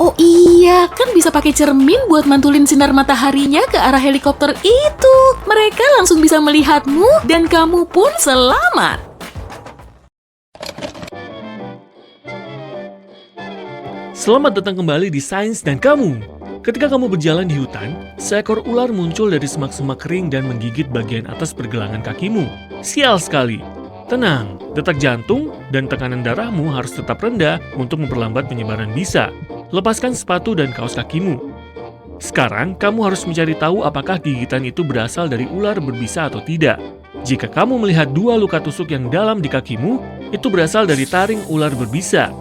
Oh iya, kan bisa pakai cermin buat mantulin sinar mataharinya ke arah helikopter itu. Mereka langsung bisa melihatmu dan kamu pun selamat. Selamat datang kembali di Sains dan Kamu. Ketika kamu berjalan di hutan, seekor ular muncul dari semak-semak kering dan menggigit bagian atas pergelangan kakimu. Sial sekali. Tenang, detak jantung dan tekanan darahmu harus tetap rendah untuk memperlambat penyebaran bisa. Lepaskan sepatu dan kaos kakimu. Sekarang, kamu harus mencari tahu apakah gigitan itu berasal dari ular berbisa atau tidak. Jika kamu melihat 2 luka tusuk yang dalam di kakimu, itu berasal dari taring ular berbisa.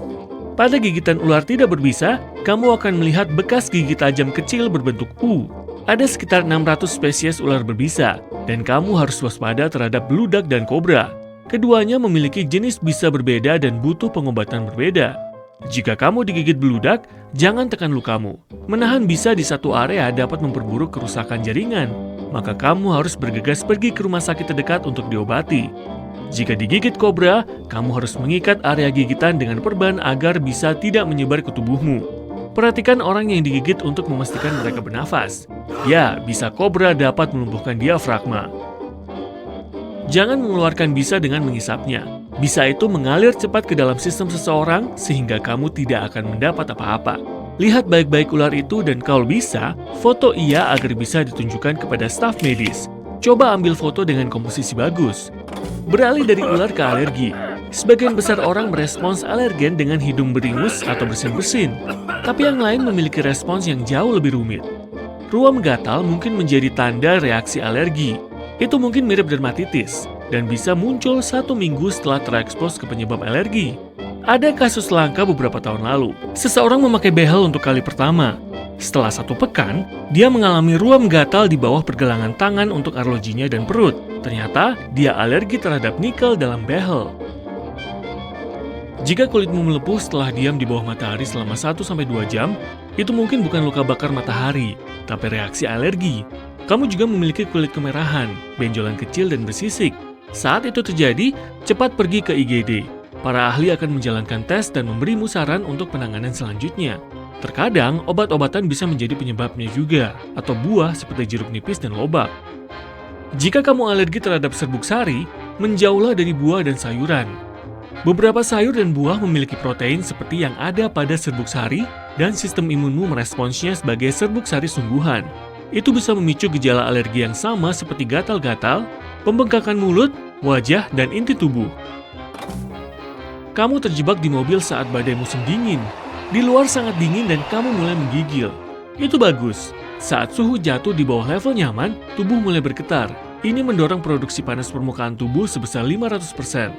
Pada gigitan ular tidak berbisa, kamu akan melihat bekas gigi tajam kecil berbentuk U. Ada sekitar 600 spesies ular berbisa, dan kamu harus waspada terhadap beludak dan kobra. Keduanya memiliki jenis bisa berbeda dan butuh pengobatan berbeda. Jika kamu digigit beludak, jangan tekan lukamu. Menahan bisa di satu area dapat memperburuk kerusakan jaringan, maka kamu harus bergegas pergi ke rumah sakit terdekat untuk diobati. Jika digigit kobra, kamu harus mengikat area gigitan dengan perban agar bisa tidak menyebar ke tubuhmu. Perhatikan orang yang digigit untuk memastikan mereka bernafas. Ya, bisa kobra dapat melumpuhkan diafragma. Jangan mengeluarkan bisa dengan menghisapnya. Bisa itu mengalir cepat ke dalam sistem seseorang sehingga kamu tidak akan mendapat apa-apa. Lihat baik-baik ular itu dan kalau bisa, foto ia agar bisa ditunjukkan kepada staf medis. Coba ambil foto dengan komposisi bagus. Beralih dari ular ke alergi. Sebagian besar orang merespons alergen dengan hidung beringus atau bersin-bersin, tapi yang lain memiliki respons yang jauh lebih rumit. Ruam gatal mungkin menjadi tanda reaksi alergi. Itu mungkin mirip dermatitis dan bisa muncul 1 minggu setelah terekspos ke penyebab alergi. Ada kasus langka beberapa tahun lalu. Seseorang memakai behel untuk kali pertama. Setelah 1 pekan, dia mengalami ruam gatal di bawah pergelangan tangan untuk arlojinya dan perut. Ternyata, dia alergi terhadap nikel dalam behel. Jika kulitmu melepuh setelah diam di bawah matahari selama 1-2 jam, itu mungkin bukan luka bakar matahari, tapi reaksi alergi. Kamu juga memiliki kulit kemerahan, benjolan kecil dan bersisik. Saat itu terjadi, cepat pergi ke IGD. Para ahli akan menjalankan tes dan memberimu saran untuk penanganan selanjutnya. Terkadang, obat-obatan bisa menjadi penyebabnya juga, atau buah seperti jeruk nipis dan lobak. Jika kamu alergi terhadap serbuk sari, menjauhlah dari buah dan sayuran. Beberapa sayur dan buah memiliki protein seperti yang ada pada serbuk sari, dan sistem imunmu meresponsnya sebagai serbuk sari sungguhan. Itu bisa memicu gejala alergi yang sama seperti gatal-gatal, pembengkakan mulut, wajah, dan inti tubuh. Kamu terjebak di mobil saat badai musim dingin. Di luar sangat dingin dan kamu mulai menggigil. Itu bagus. Saat suhu jatuh di bawah level nyaman, tubuh mulai bergetar. Ini mendorong produksi panas permukaan tubuh sebesar 500%.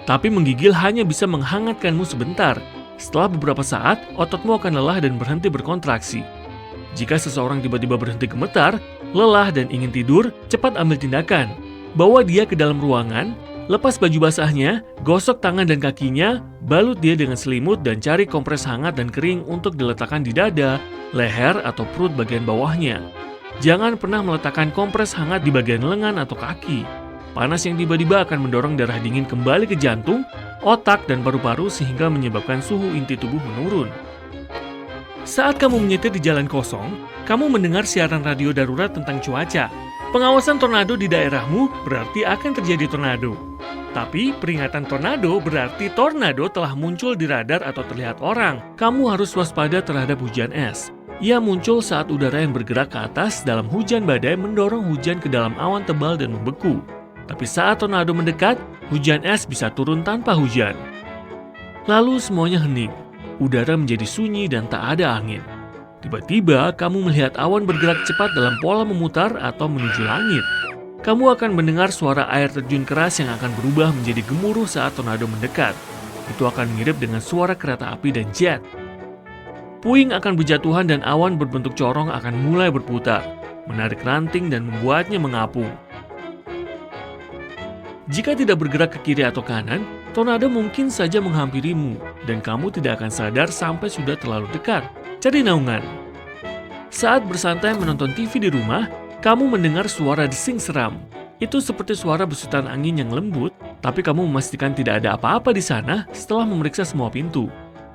Tapi menggigil hanya bisa menghangatkanmu sebentar. Setelah beberapa saat, ototmu akan lelah dan berhenti berkontraksi. Jika seseorang tiba-tiba berhenti gemetar, lelah dan ingin tidur, cepat ambil tindakan. Bawa dia ke dalam ruangan, lepas baju basahnya, gosok tangan dan kakinya, balut dia dengan selimut dan cari kompres hangat dan kering untuk diletakkan di dada, leher, atau perut bagian bawahnya. Jangan pernah meletakkan kompres hangat di bagian lengan atau kaki. Panas yang tiba-tiba akan mendorong darah dingin kembali ke jantung, otak, dan paru-paru sehingga menyebabkan suhu inti tubuh menurun. Saat kamu menyetir di jalan kosong, kamu mendengar siaran radio darurat tentang cuaca. Pengawasan tornado di daerahmu berarti akan terjadi tornado. Tapi peringatan tornado berarti tornado telah muncul di radar atau terlihat orang. Kamu harus waspada terhadap hujan es. Ia muncul saat udara yang bergerak ke atas dalam hujan badai mendorong hujan ke dalam awan tebal dan membeku. Tapi saat tornado mendekat, Hujan es bisa turun tanpa hujan. Lalu semuanya hening. Udara menjadi sunyi dan tak ada angin. Tiba-tiba kamu melihat awan bergerak cepat dalam pola memutar atau menuju langit. Kamu akan mendengar suara air terjun keras yang akan berubah menjadi gemuruh saat tornado mendekat. Itu akan mirip dengan suara kereta api dan jet. Puing akan berjatuhan dan awan berbentuk corong akan mulai berputar, menarik ranting dan membuatnya mengapung. Jika tidak bergerak ke kiri atau kanan, tornado mungkin saja menghampirimu dan kamu tidak akan sadar sampai sudah terlalu dekat. Cari naungan. Saat bersantai menonton TV di rumah, kamu mendengar suara desing seram. Itu seperti suara besutan angin yang lembut, tapi kamu memastikan tidak ada apa-apa di sana setelah memeriksa semua pintu.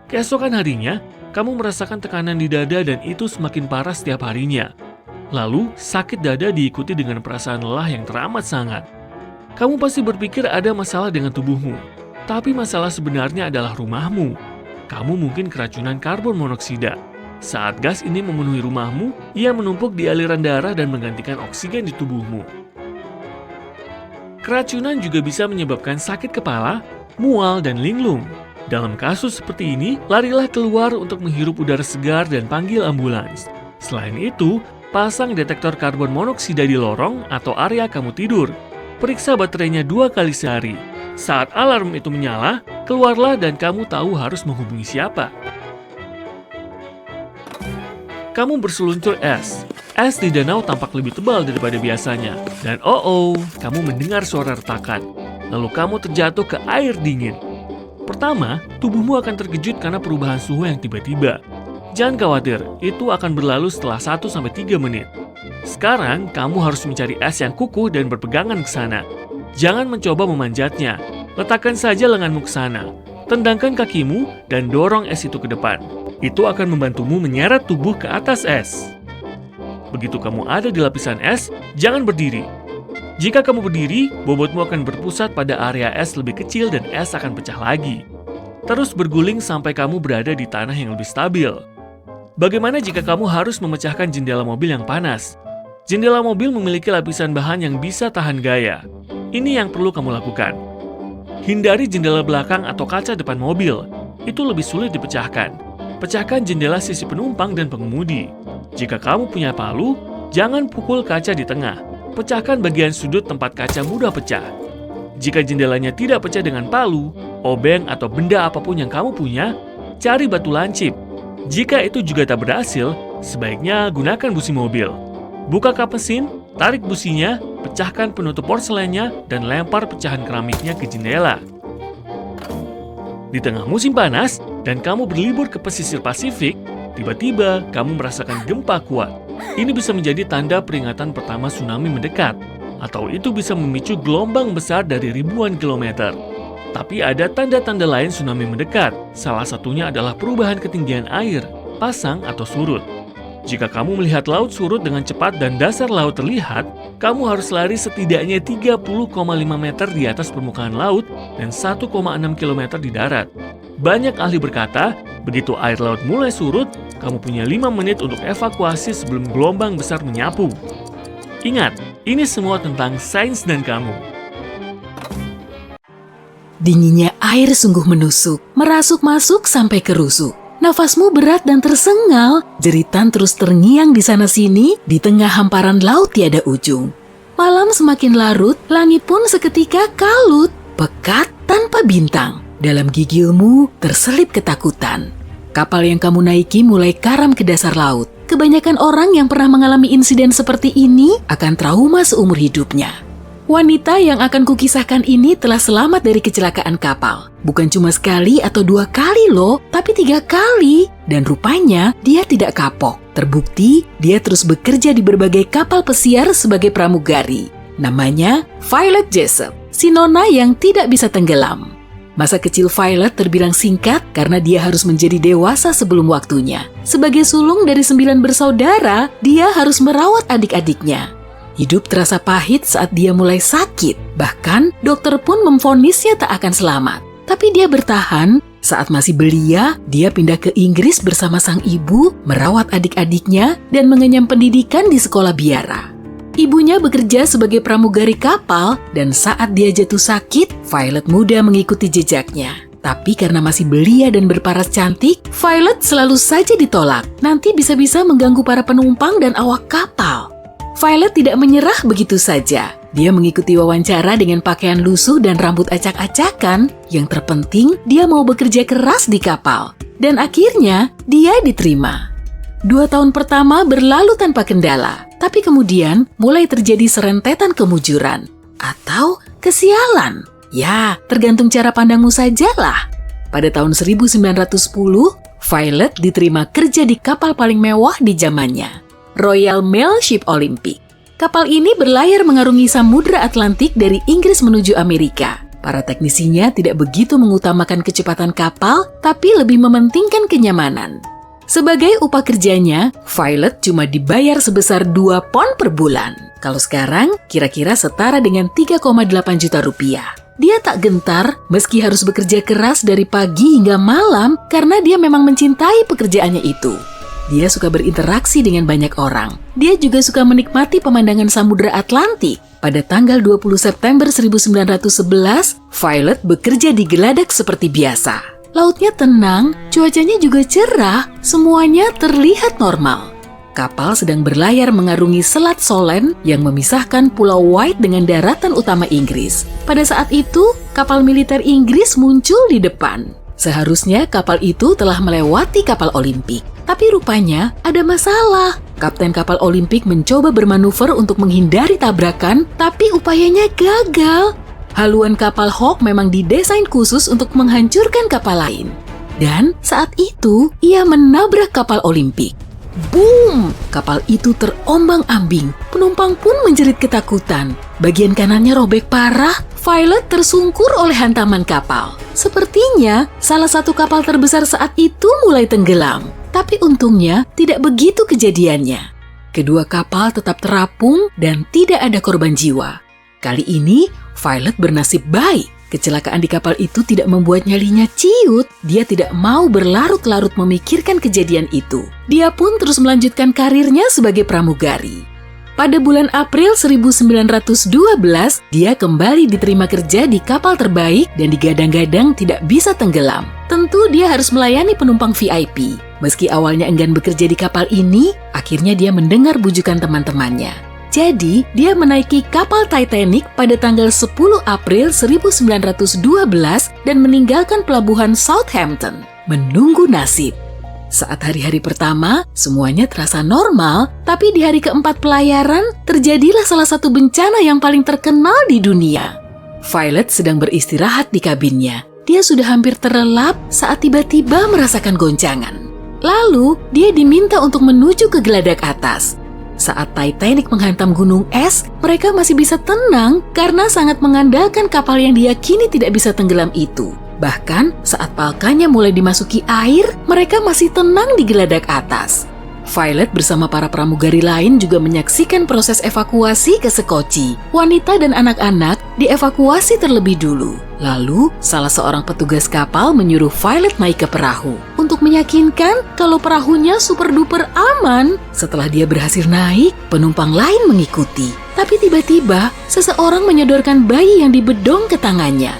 Keesokan harinya, kamu merasakan tekanan di dada dan itu semakin parah setiap harinya. Lalu, sakit dada diikuti dengan perasaan lelah yang teramat sangat. Kamu pasti berpikir ada masalah dengan tubuhmu, tapi masalah sebenarnya adalah rumahmu. Kamu mungkin keracunan karbon monoksida. Saat gas ini memenuhi rumahmu, ia menumpuk di aliran darah dan menggantikan oksigen di tubuhmu. Keracunan juga bisa menyebabkan sakit kepala, mual, dan linglung. Dalam kasus seperti ini, larilah keluar untuk menghirup udara segar dan panggil ambulans. Selain itu, pasang detektor karbon monoksida di lorong atau area kamu tidur. Periksa baterainya 2 kali sehari. Saat alarm itu menyala, keluarlah dan kamu tahu harus menghubungi siapa. Kamu berseluncur es. Es di danau tampak lebih tebal daripada biasanya. Dan kamu mendengar suara retakan. Lalu kamu terjatuh ke air dingin. Pertama, tubuhmu akan terkejut karena perubahan suhu yang tiba-tiba. Jangan khawatir, itu akan berlalu setelah 1-3 menit. Sekarang, kamu harus mencari es yang kukuh dan berpegangan ke sana. Jangan mencoba memanjatnya. Letakkan saja lenganmu ke sana. Tendangkan kakimu dan dorong es itu ke depan. Itu akan membantumu menyeret tubuh ke atas es. Begitu kamu ada di lapisan es, jangan berdiri. Jika kamu berdiri, bobotmu akan berpusat pada area es lebih kecil dan es akan pecah lagi. Terus berguling sampai kamu berada di tanah yang lebih stabil. Bagaimana jika kamu harus memecahkan jendela mobil yang panas? Jendela mobil memiliki lapisan bahan yang bisa tahan gaya. Ini yang perlu kamu lakukan. Hindari jendela belakang atau kaca depan mobil. Itu lebih sulit dipecahkan. Pecahkan jendela sisi penumpang dan pengemudi. Jika kamu punya palu, jangan pukul kaca di tengah. Pecahkan bagian sudut tempat kaca mudah pecah. Jika jendelanya tidak pecah dengan palu, obeng atau benda apapun yang kamu punya, cari batu lancip. Jika itu juga tak berhasil, sebaiknya gunakan busi mobil. Buka kap mesin, tarik businya, pecahkan penutup porselennya, dan lempar pecahan keramiknya ke jendela. Di tengah musim panas, dan kamu berlibur ke pesisir Pasifik, tiba-tiba kamu merasakan gempa kuat. Ini bisa menjadi tanda peringatan pertama tsunami mendekat, atau itu bisa memicu gelombang besar dari ribuan kilometer. Tapi ada tanda-tanda lain tsunami mendekat, salah satunya adalah perubahan ketinggian air, pasang atau surut. Jika kamu melihat laut surut dengan cepat dan dasar laut terlihat, kamu harus lari setidaknya 30,5 meter di atas permukaan laut dan 1,6 km di darat. Banyak ahli berkata, begitu air laut mulai surut, kamu punya 5 menit untuk evakuasi sebelum gelombang besar menyapu. Ingat, ini semua tentang sains dan kamu. Dinginnya air sungguh menusuk, merasuk masuk sampai ke rusuk. Nafasmu berat dan tersengal, jeritan terus terngiang di sana-sini di tengah hamparan laut tiada ujung. Malam semakin larut, langit pun seketika kalut, pekat tanpa bintang. Dalam gigilmu terselip ketakutan. Kapal yang kamu naiki mulai karam ke dasar laut. Kebanyakan orang yang pernah mengalami insiden seperti ini akan trauma seumur hidupnya. Wanita yang akan kukisahkan ini telah selamat dari kecelakaan kapal. Bukan cuma sekali atau 2 kali loh, tapi 3 kali. Dan rupanya dia tidak kapok. Terbukti dia terus bekerja di berbagai kapal pesiar sebagai pramugari. Namanya Violet Jessop, si nona yang tidak bisa tenggelam. Masa kecil Violet terbilang singkat karena dia harus menjadi dewasa sebelum waktunya. Sebagai sulung dari 9 bersaudara, dia harus merawat adik-adiknya. Hidup terasa pahit saat dia mulai sakit. Bahkan dokter pun memvonisnya tak akan selamat. Tapi dia bertahan. Saat masih belia, dia pindah ke Inggris bersama sang ibu, merawat adik-adiknya, dan mengenyam pendidikan di sekolah biara. Ibunya bekerja sebagai pramugari kapal dan saat dia jatuh sakit, Violet muda mengikuti jejaknya. Tapi karena masih belia dan berparas cantik, Violet selalu saja ditolak. Nanti bisa-bisa mengganggu para penumpang dan awak kapal. Violet tidak menyerah begitu saja. Dia mengikuti wawancara dengan pakaian lusuh dan rambut acak-acakan. Yang terpenting, dia mau bekerja keras di kapal. Dan akhirnya, dia diterima. 2 tahun pertama berlalu tanpa kendala. Tapi kemudian, mulai terjadi serentetan kemujuran. Atau kesialan. Ya, tergantung cara pandangmu sajalah. Pada tahun 1910, Violet diterima kerja di kapal paling mewah di zamannya, Royal Mail Ship Olympic. Kapal ini berlayar mengarungi Samudra Atlantik dari Inggris menuju Amerika. Para teknisinya tidak begitu mengutamakan kecepatan kapal, tapi lebih mementingkan kenyamanan. Sebagai upah kerjanya, Violet cuma dibayar sebesar 2 pon per bulan. Kalau sekarang, kira-kira setara dengan 3,8 juta rupiah. Dia tak gentar meski harus bekerja keras dari pagi hingga malam karena dia memang mencintai pekerjaannya itu. Dia suka berinteraksi dengan banyak orang. Dia juga suka menikmati pemandangan Samudra Atlantik. Pada tanggal 20 September 1911, Violet bekerja di geladak seperti biasa. Lautnya tenang, cuacanya juga cerah, semuanya terlihat normal. Kapal sedang berlayar mengarungi Selat Solent yang memisahkan Pulau White dengan daratan utama Inggris. Pada saat itu, kapal militer Inggris muncul di depan. Seharusnya kapal itu telah melewati kapal Olimpik. Tapi rupanya ada masalah. Kapten kapal Olimpik mencoba bermanuver untuk menghindari tabrakan, tapi upayanya gagal. Haluan kapal Hawke memang didesain khusus untuk menghancurkan kapal lain. Dan saat itu, ia menabrak kapal Olimpik. Boom! Kapal itu terombang-ambing. Penumpang pun menjerit ketakutan. Bagian kanannya robek parah. Violet tersungkur oleh hantaman kapal. Sepertinya salah satu kapal terbesar saat itu mulai tenggelam. Tapi untungnya tidak begitu kejadiannya. Kedua kapal tetap terapung dan tidak ada korban jiwa. Kali ini Violet bernasib baik. Kecelakaan di kapal itu tidak membuat nyalinya ciut. Dia tidak mau berlarut-larut memikirkan kejadian itu. Dia pun terus melanjutkan karirnya sebagai pramugari. Pada bulan April 1912, dia kembali diterima kerja di kapal terbaik dan digadang-gadang tidak bisa tenggelam. Tentu dia harus melayani penumpang VIP. Meski awalnya enggan bekerja di kapal ini, akhirnya dia mendengar bujukan teman-temannya. Jadi, dia menaiki kapal Titanic pada tanggal 10 April 1912 dan meninggalkan pelabuhan Southampton, menunggu nasib. Saat hari-hari pertama, semuanya terasa normal, tapi di hari keempat pelayaran, terjadilah salah satu bencana yang paling terkenal di dunia. Violet sedang beristirahat di kabinnya. Dia sudah hampir terlelap saat tiba-tiba merasakan goncangan. Lalu, dia diminta untuk menuju ke geladak atas. Saat Titanic menghantam gunung es, mereka masih bisa tenang karena sangat mengandalkan kapal yang diyakini tidak bisa tenggelam itu. Bahkan saat palkanya mulai dimasuki air, mereka masih tenang di geladak atas. Violet bersama para pramugari lain juga menyaksikan proses evakuasi ke Sekoci. Wanita dan anak-anak dievakuasi terlebih dulu. Lalu, salah seorang petugas kapal menyuruh Violet naik ke perahu untuk meyakinkan kalau perahunya super-duper aman. Setelah dia berhasil naik, penumpang lain mengikuti. Tapi tiba-tiba, seseorang menyodorkan bayi yang dibedong ke tangannya.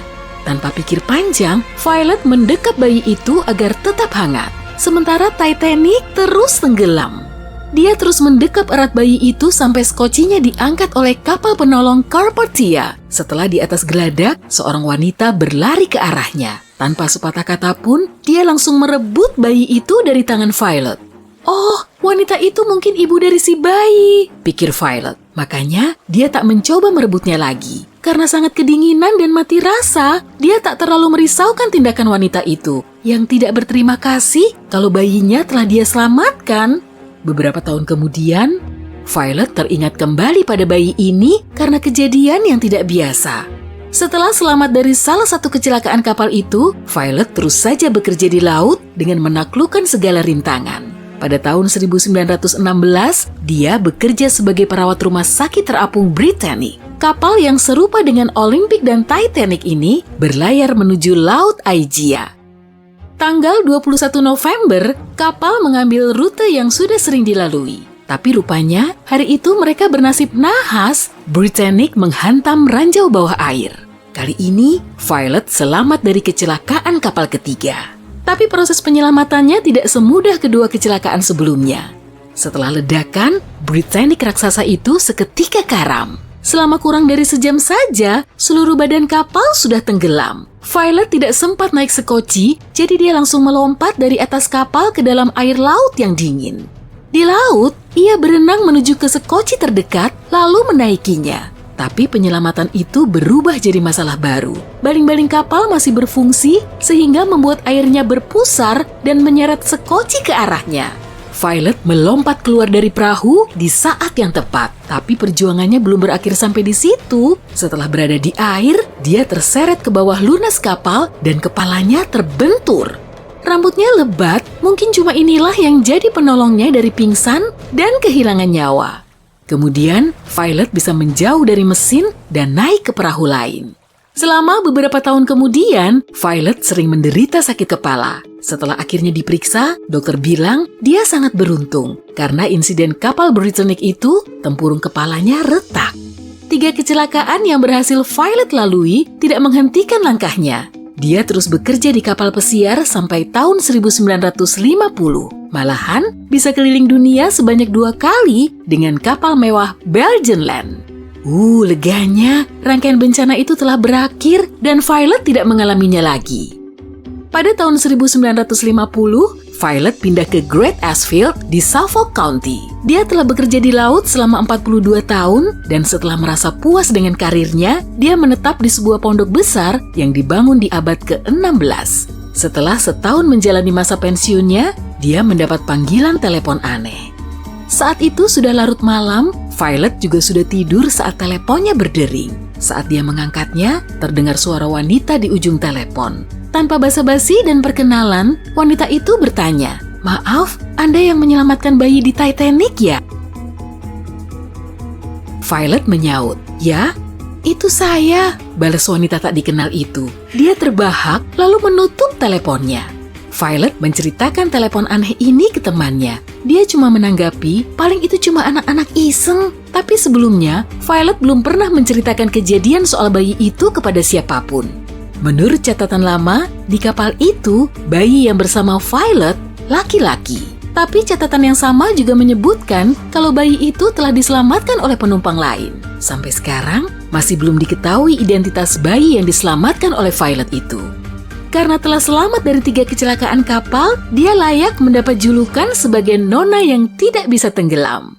Tanpa pikir panjang, Violet mendekap bayi itu agar tetap hangat. Sementara Titanic terus tenggelam. Dia terus mendekap erat bayi itu sampai skocinya diangkat oleh kapal penolong Carpathia. Setelah di atas geladak, seorang wanita berlari ke arahnya. Tanpa sepatah kata pun, dia langsung merebut bayi itu dari tangan Violet. Oh, wanita itu mungkin ibu dari si bayi, pikir Violet. Makanya, dia tak mencoba merebutnya lagi. Karena sangat kedinginan dan mati rasa, dia tak terlalu merisaukan tindakan wanita itu yang tidak berterima kasih kalau bayinya telah dia selamatkan. Beberapa tahun kemudian, Violet teringat kembali pada bayi ini karena kejadian yang tidak biasa. Setelah selamat dari salah satu kecelakaan kapal itu, Violet terus saja bekerja di laut dengan menaklukkan segala rintangan. Pada tahun 1916, dia bekerja sebagai perawat rumah sakit terapung Britannic. Kapal yang serupa dengan Olympic dan Titanic ini berlayar menuju Laut Aegea. Tanggal 21 November, kapal mengambil rute yang sudah sering dilalui. Tapi rupanya hari itu mereka bernasib nahas. Britannic menghantam ranjau bawah air. Kali ini Violet selamat dari kecelakaan kapal ketiga. Tapi proses penyelamatannya tidak semudah kedua kecelakaan sebelumnya. Setelah ledakan, Britannic raksasa itu seketika karam. Selama kurang dari sejam saja, seluruh badan kapal sudah tenggelam. Violet tidak sempat naik sekoci, jadi dia langsung melompat dari atas kapal ke dalam air laut yang dingin. Di laut, ia berenang menuju ke sekoci terdekat, lalu menaikinya. Tapi penyelamatan itu berubah jadi masalah baru. Baling-baling kapal masih berfungsi, sehingga membuat airnya berpusar dan menyeret sekoci ke arahnya. Violet melompat keluar dari perahu di saat yang tepat. Tapi perjuangannya belum berakhir sampai di situ. Setelah berada di air, dia terseret ke bawah lunas kapal dan kepalanya terbentur. Rambutnya lebat, mungkin cuma inilah yang jadi penolongnya dari pingsan dan kehilangan nyawa. Kemudian, Violet bisa menjauh dari mesin dan naik ke perahu lain. Selama beberapa tahun kemudian, Violet sering menderita sakit kepala. Setelah akhirnya diperiksa, dokter bilang dia sangat beruntung karena insiden kapal Britannic itu, tempurung kepalanya retak. 3 kecelakaan yang berhasil Violet lalui tidak menghentikan langkahnya. Dia terus bekerja di kapal pesiar sampai tahun 1950. Malahan, bisa keliling dunia sebanyak 2 kali dengan kapal mewah Belgian Land. Leganya, rangkaian bencana itu telah berakhir dan Violet tidak mengalaminya lagi. Pada tahun 1950, Violet pindah ke Great Ashfield di Suffolk County. Dia telah bekerja di laut selama 42 tahun dan setelah merasa puas dengan karirnya, dia menetap di sebuah pondok besar yang dibangun di abad ke-16. Setelah setahun menjalani masa pensiunnya, dia mendapat panggilan telepon aneh. Saat itu sudah larut malam, Violet juga sudah tidur saat teleponnya berdering. Saat dia mengangkatnya, terdengar suara wanita di ujung telepon. Tanpa basa-basi dan perkenalan, wanita itu bertanya, "Maaf, Anda yang menyelamatkan bayi di Titanic ya?" Violet menyaut, "Ya, itu saya," balas wanita tak dikenal itu. Dia terbahak lalu menutup teleponnya. Violet menceritakan telepon aneh ini ke temannya. Dia cuma menanggapi, paling itu cuma anak-anak iseng. Tapi sebelumnya, Violet belum pernah menceritakan kejadian soal bayi itu kepada siapapun. Menurut catatan lama, di kapal itu, bayi yang bersama Violet laki-laki. Tapi catatan yang sama juga menyebutkan kalau bayi itu telah diselamatkan oleh penumpang lain. Sampai sekarang, masih belum diketahui identitas bayi yang diselamatkan oleh Violet itu. Karena telah selamat dari 3 kecelakaan kapal, dia layak mendapat julukan sebagai nona yang tidak bisa tenggelam.